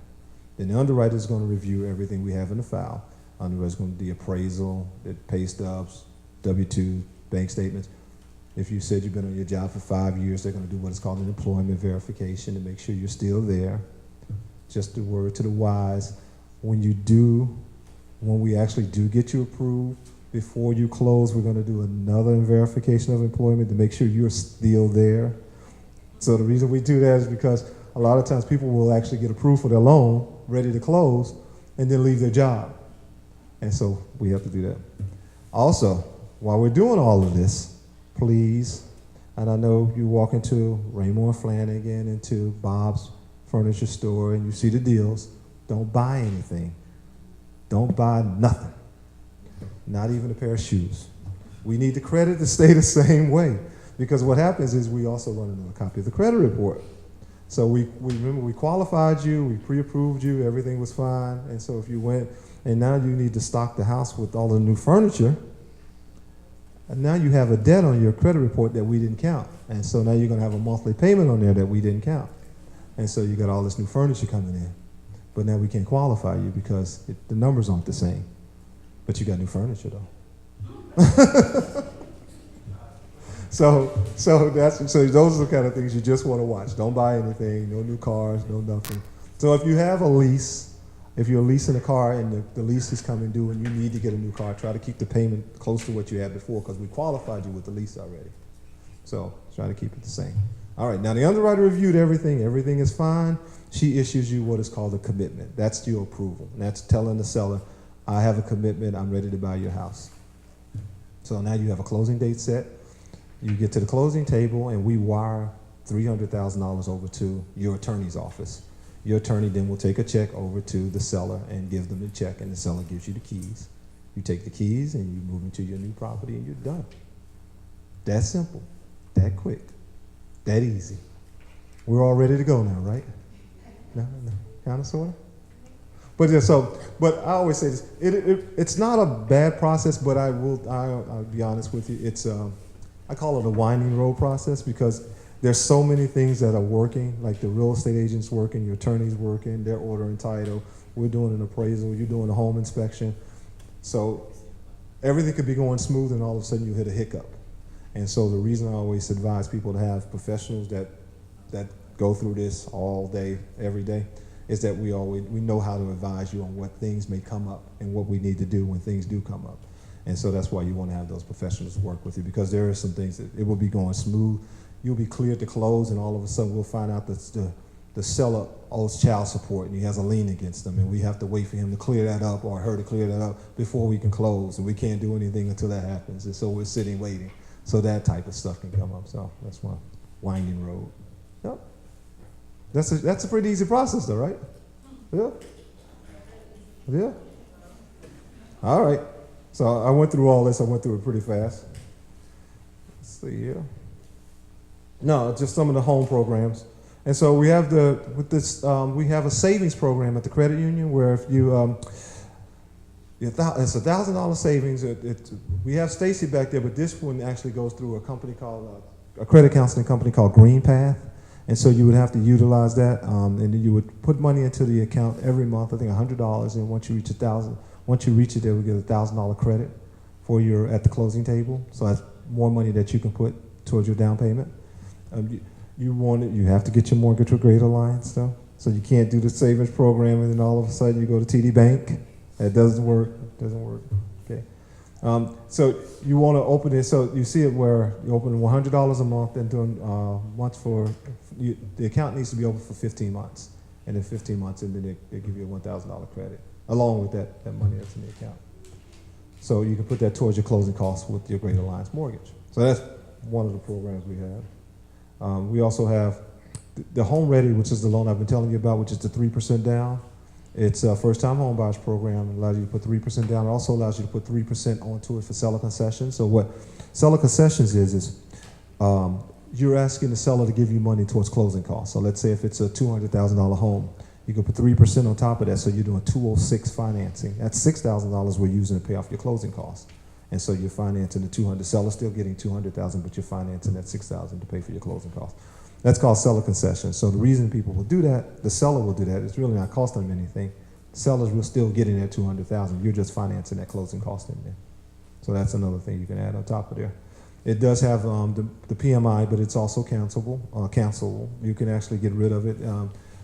S2: Then the underwriter is going to review everything we have in the file. Underwriter is going to do the appraisal, the pay stubs, W-2, bank statements. If you said you've been on your job for 5 years, they're going to do what is called an employment verification to make sure you're still there. Just a word to the wise, when we actually do get you approved, before you close, we're going to do another verification of employment to make sure you're still there. So the reason we do that is because a lot of times people will actually get approved for their loan, ready to close, and then leave their job. And so we have to do that. Also, while we're doing all of this, please, and I know you walk into Raymore Flanagan, into Bob's Furniture Store, and you see the deals, don't buy anything. Don't buy nothing. Not even a pair of shoes. We need the credit to stay the same way, because what happens is we also run another copy of the credit report. So we remember we qualified you, we pre-approved you, everything was fine, and so if you went and now you need to stock the house with all the new furniture, and now you have a debt on your credit report that we didn't count, and so now you're going to have a monthly payment on there that we didn't count, and so you got all this new furniture coming in, but now we can't qualify you because the numbers aren't the same. But you got new furniture though. So those are the kind of things you just want to watch. Don't buy anything, no new cars, no nothing. So if you have a lease, if you're leasing a car and the lease is coming due and you need to get a new car, try to keep the payment close to what you had before, because we qualified you with the lease already. So try to keep it the same. All right, now the underwriter reviewed everything. Everything is fine. She issues you what is called a commitment. That's your approval. And that's telling the seller, I have a commitment, I'm ready to buy your house. So now you have a closing date set. You get to the closing table and we wire $300,000 over to your attorney's office. Your attorney then will take a check over to the seller and give them the check, and the seller gives you the keys. You take the keys and you move into your new property and you're done. That simple, that quick, that easy. We're all ready to go now, right? No, kind of, sort of? But I always say this, it's not a bad process, but I'll be honest with you, it's I call it a winding road process, because there's so many things that are working, like the real estate agent's working, your attorney's working, they're ordering title, we're doing an appraisal, you're doing a home inspection. So everything could be going smooth and all of a sudden you hit a hiccup. And so the reason I always advise people to have professionals that go through this all day, every day, is that we know how to advise you on what things may come up and what we need to do when things do come up. And so that's why you want to have those professionals work with you, because there are some things that it will be going smooth. You'll be cleared to close, and all of a sudden we'll find out that the seller owes child support and he has a lien against them, and we have to wait for him to clear that up or her to clear that up before we can close, and we can't do anything until that happens. And so we're sitting waiting. So that type of stuff can come up. So that's one winding road. Yep. That's a pretty easy process though, right? Yeah. Yeah. All right. So I went through all this. I went through it pretty fast. Let's see here. No, just some of the home programs. And so we have we have a savings program at the credit union where if you it's $1,000 savings. We have Stacy back there, but this one actually goes through a company called a credit counseling company called Green Path. And so you would have to utilize that, and then you would put money into the account every month, I think $100, and once you reach once you reach it, they will get a $1,000 credit for your at the closing table. So that's more money that you can put towards your down payment. You have to get your mortgage with Great Alliance though. So you can't do the savings program and then all of a sudden you go to TD Bank. That doesn't work. Okay. So you want to open it. So you see it where you open $100 a month and doing the account needs to be open for 15 months. And in 15 months, and then they give you a $1,000 credit along with that money that's in the account. So you can put that towards your closing costs with your Great Alliance mortgage. So that's one of the programs we have. We also have the Home Ready, which is the loan I've been telling you about, which is the 3% down. It's a First-Time Homebuyers Program. It allows you to put 3% down. It also allows you to put 3% onto it for seller concessions. So what seller concessions is you're asking the seller to give you money towards closing costs. So let's say if it's a $200,000 home, you can put 3% on top of that, so you're doing 206 financing. That's $6,000 we're using to pay off your closing costs. And so you're financing the 200. Seller's still getting 200,000, but you're financing that 6,000 to pay for your closing costs. That's called seller concession. So the reason people will do that, the seller will do that, it's really not costing them anything. Sellers will still get in that 200,000. You're just financing that closing cost in there. So that's another thing you can add on top of there. It does have the PMI, but it's also cancelable. You can actually get rid of it.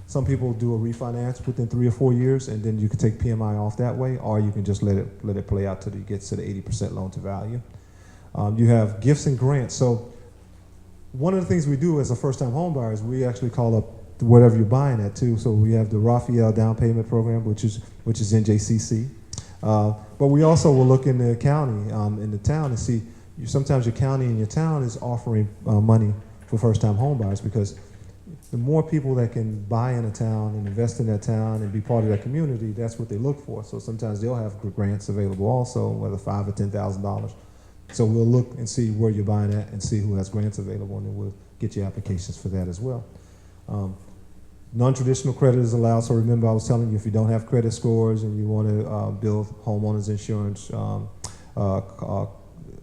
S2: Some people do a refinance within 3 or 4 years, and then you can take PMI off that way, or you can just let it play out till it gets to the 80% loan to value. You have gifts and grants. So one of the things we do as a first-time home buyer is we actually call up whatever you're buying at too. So we have the Raphael down payment program, which is NJCC. But we also will look in the county, in the town, and see. Sometimes your county and your town is offering money for first-time home buyers, because the more people that can buy in a town and invest in that town and be part of that community, that's what they look for. So sometimes they'll have grants available also, whether $5,000 or $10,000. So we'll look and see where you're buying at and see who has grants available, and then we'll get you applications for that as well. Non-traditional credit is allowed. So remember, I was telling you, if you don't have credit scores and you want to build homeowners insurance,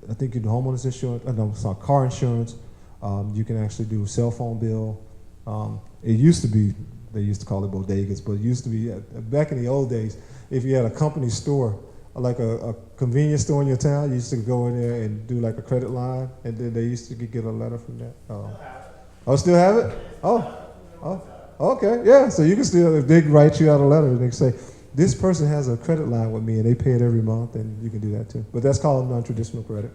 S2: I think you do homeowners insurance, car insurance. You can actually do cell phone bill. It used to be, they used to call it bodegas, but it used to be, back in the old days, if you had a company store, like a convenience store in your town, you used to go in there and do like a credit line, and then they used to get a letter from that. Oh, still have it? Oh, okay, yeah. So you can still, if they write you out a letter and they say, this person has a credit line with me and they pay it every month, and you can do that too. But that's called non-traditional credit.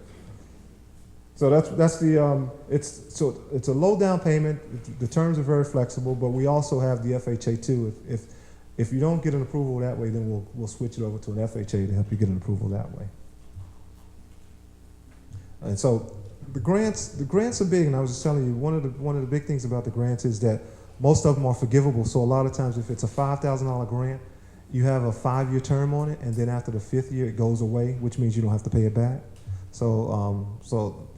S2: So that's the it's a low down payment. The terms are very flexible, but we also have the FHA too. If you don't get an approval that way, then we'll switch it over to an FHA to help you get an approval that way. And so the grants are big, and I was just telling you, one of the big things about the grants is that most of them are forgivable. So a lot of times, if it's a $5,000 grant, you have a 5-year term on it, and then after the 5th year, it goes away, which means you don't have to pay it back. So,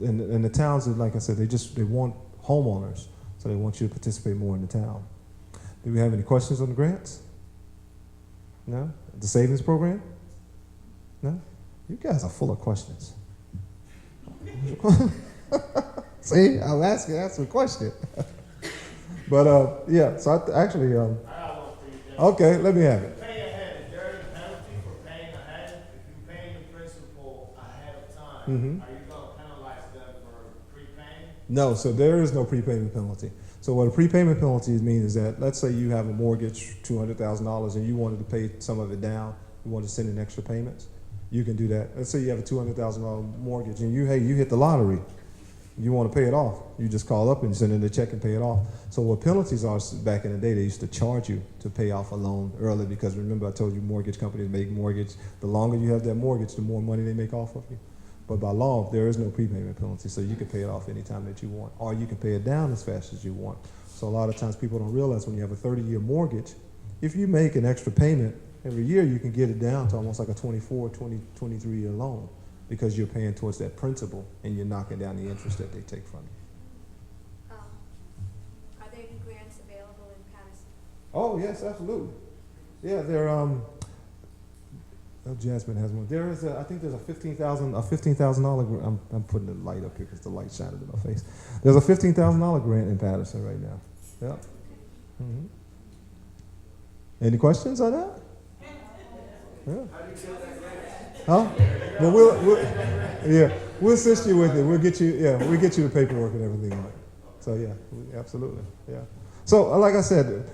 S2: and the towns, like I said, they want homeowners, so they want you to participate more in the town. Do we have any questions on the grants? No? The savings program? No? You guys are full of questions. See, I'm asking a question. But yeah, so okay, let me have it. Mm-hmm.
S4: Are you going to penalize them for prepaying?
S2: No, so there is no prepayment penalty. So what a prepayment penalty means is that, let's say you have a mortgage, $200,000, and you wanted to pay some of it down, you want to send in extra payments, you can do that. Let's say you have a $200,000 mortgage, and you hit the lottery, you want to pay it off. You just call up and send in the check and pay it off. So what penalties are, back in the day, they used to charge you to pay off a loan early, because remember I told you mortgage companies make mortgage. The longer you have that mortgage, the more money they make off of you. But by law, there is no prepayment penalty, so you can pay it off anytime that you want, or you can pay it down as fast as you want. So a lot of times people don't realize when you have a 30-year mortgage, if you make an extra payment every year, you can get it down to almost like a 23-year loan, because you're paying towards that principal and you're knocking down the interest that they take from you.
S10: Are there any grants available in Patterson?
S2: Oh, yes, absolutely. Yeah, they're Jasmine has one. There is I think there's a $15,000 I'm putting the light up here because the light shined in my face. There's a $15,000 grant in Patterson right now. Yep. Mm-hmm. Any questions on that? Yeah. Huh? Well, we'll assist you with it. We'll get you the paperwork and everything on it. So yeah, absolutely, yeah. So like I said,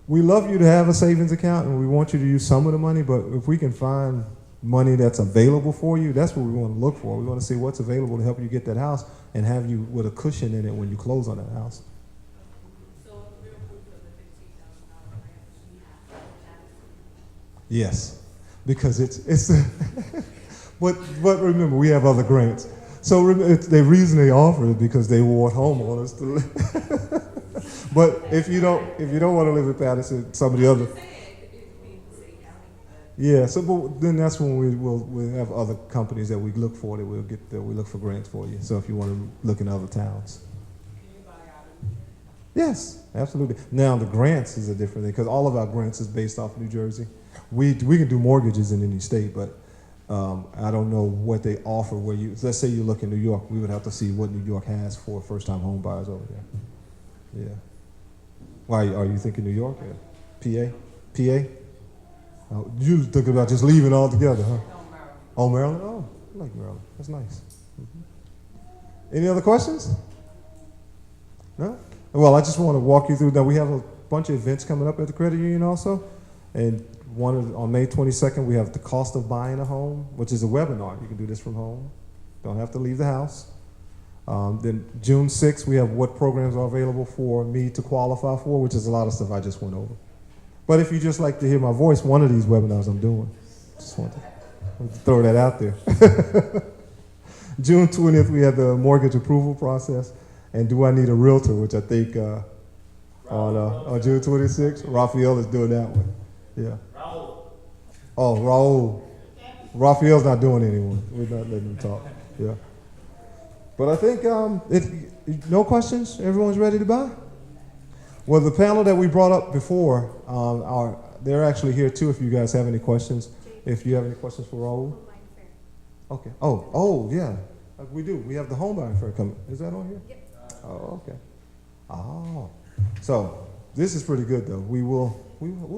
S2: we love you to have a savings account, and we want you to use some of the money. But if we can find money that's available for you, that's what we want to look for. We want to see what's available to help you get that house and have you with a cushion in it when you close on that house. Yes, because it's but remember, we have other grants. So the reason they offer it because they want homeowners to live. But if you don't want to live in Patterson, some of the other. Yeah, so but then that's when we'll have other companies that we look for that we look for grants for you. So if you want to look in other towns. Yes, absolutely. Now the grants is a different thing because all of our grants is based off New Jersey. We can do mortgages in any state, but I don't know what they offer where you, let's say you look in New York, we would have to see what New York has for first-time home buyers over there. Yeah. Why, are you thinking New York? Yeah. PA? Oh, you thinking about just leaving altogether, huh? Oh, Maryland? Oh, I like Maryland. That's nice. Mm-hmm. Any other questions? No? Well, I just want to walk you through that. We have a bunch of events coming up at the credit union also. And on May 22nd, we have the cost of buying a home, which is a webinar. You can do this from home. Don't have to leave the house. Then June 6th, we have what programs are available for me to qualify for, which is a lot of stuff I just went over. But if you just like to hear my voice, one of these webinars I'm doing. Just want to throw that out there. June 20th, we have the mortgage approval process. And do I need a realtor, which I think on June 26th, Raphael is doing that one. Yeah. Raul. Oh, Raul. Raphael's not doing anyone. We're not letting him talk. Yeah. But I think, no questions? Everyone's ready to buy? Well, the panel that we brought up before, they're actually here too if you guys have any questions. If you have any questions for Raul. Okay. Oh, yeah. We do. We have the Homebuyer Fair coming. Is that on here? Yep. Oh, okay. Oh. So, this is pretty good though. We'll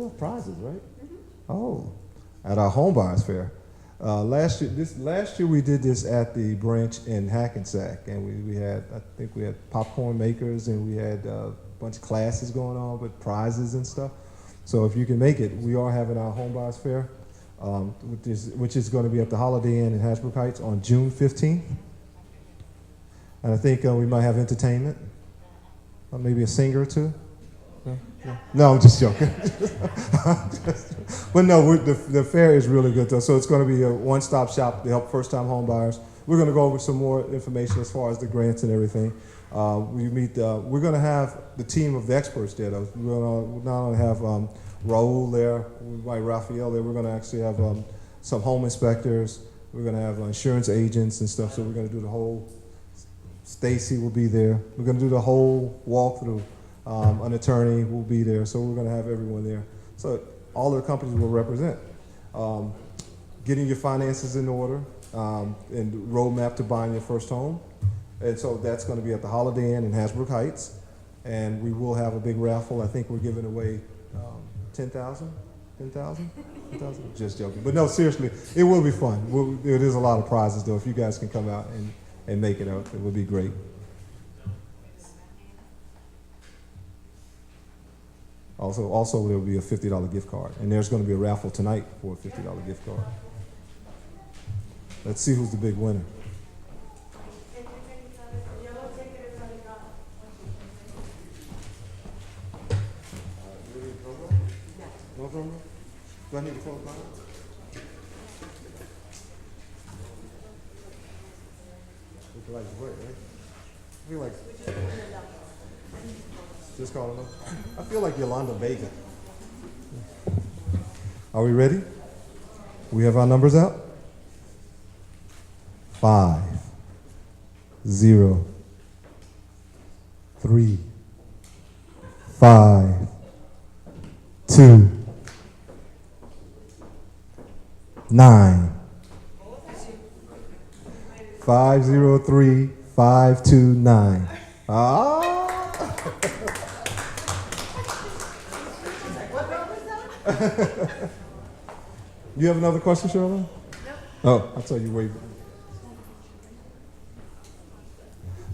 S2: have prizes, right? Mm-hmm. Oh. At our Homebuyers Fair. Last year we did this at the branch in Hackensack, and we had popcorn makers, and we had a bunch of classes going on with prizes and stuff. So if you can make it, we are having our Homebuyers Fair, which is going to be at the Holiday Inn in Hasbrook Heights on June 15th. And I think we might have entertainment, maybe a singer or two. No, I'm just joking. But no, the fair is really good though. So it's going to be a one-stop shop to help first-time home buyers. We're going to go over some more information as far as the grants and everything. We're going to have the team of the experts there though. We're going to not only have Raul there, Raphael there. We're going to actually have some home inspectors. We're going to have insurance agents and stuff. So we're going to do the whole. Stacy will be there. We're going to do the whole walkthrough. An attorney will be there, so we're going to have everyone there. So all of the companies will represent. Getting your finances in order and roadmap to buying your first home. And so that's going to be at the Holiday Inn in Hasbrook Heights. And we will have a big raffle. I think we're giving away 10,000? 10,000? 10,000? Just joking. But no, seriously, it will be fun. It is a lot of prizes, though. If you guys can come out and make it out, it would be great. Also, there will be a $50 gift card, and there's going to be a raffle tonight for a $50 gift card. Let's see who's the big winner. No drum roll? Do I need to close mine? Looks like it's great, right? I feel like. Just calling them. I feel like Yolanda Vega. Are we ready? We have our numbers out. 5, 0, 3, 5, 2, 9. 503 529. You have another question, Shirley? No. Oh, I'll tell you wait.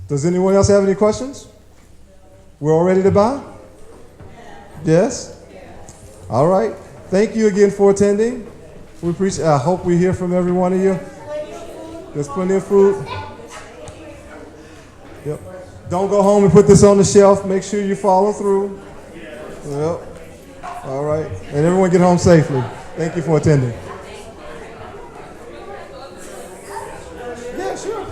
S2: Does anyone else have any questions? We're all ready to buy? Yes? All right. Thank you again for attending. We appreciate. I hope we hear from every one of you. There's plenty of food. Yep. Don't go home and put this on the shelf. Make sure you follow through. Yep. All right. And everyone get home safely. Thank you for attending. Yeah, sure.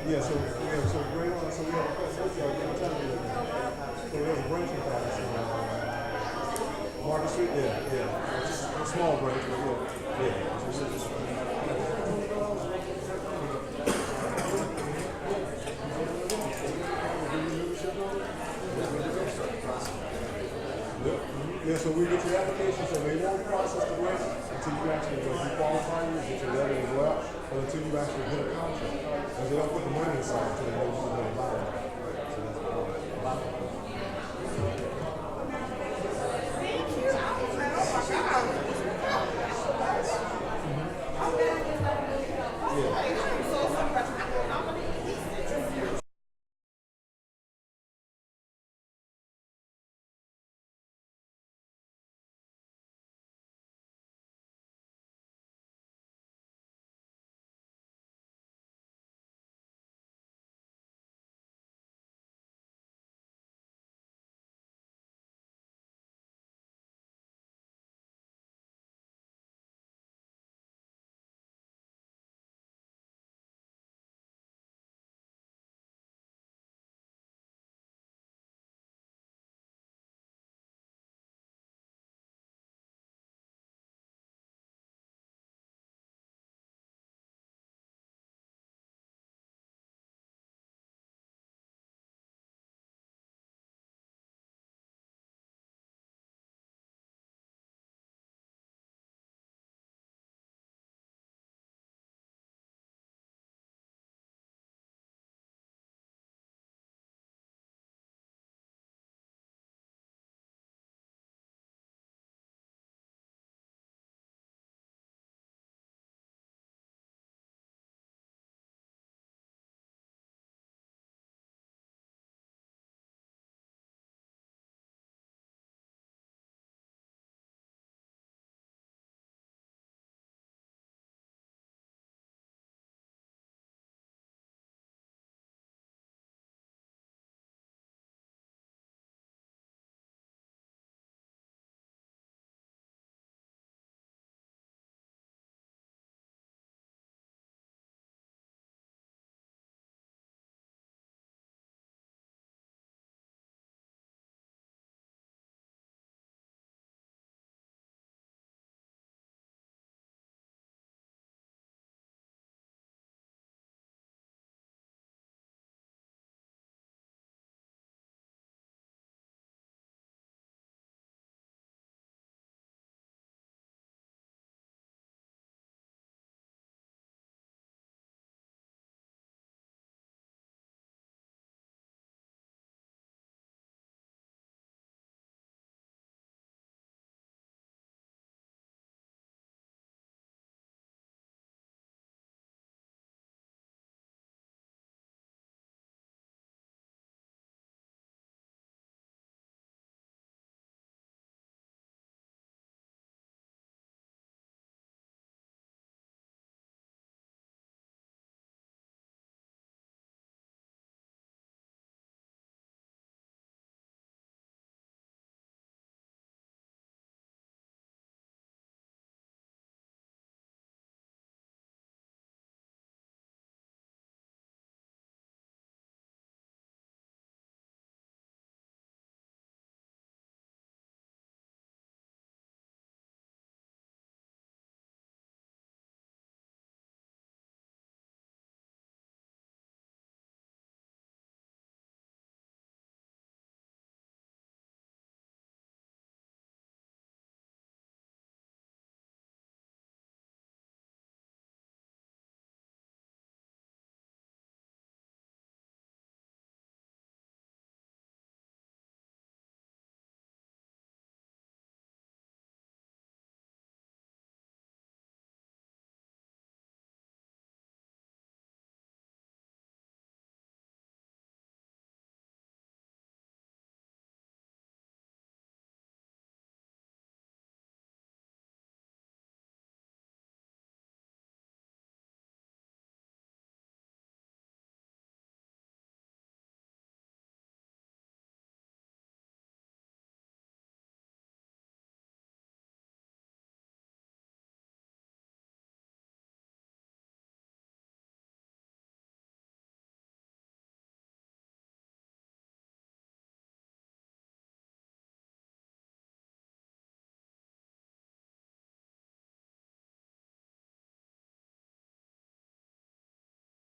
S2: Yeah, so great one. So we have a branching class in Market Street. Yeah. It's just a small branch, but yeah. Yeah, so we get your application, so they won't process the rent until you actually qualify, you get your letter as well, or until you actually get a contract. And they don't put the money aside until they know you're going to buy it.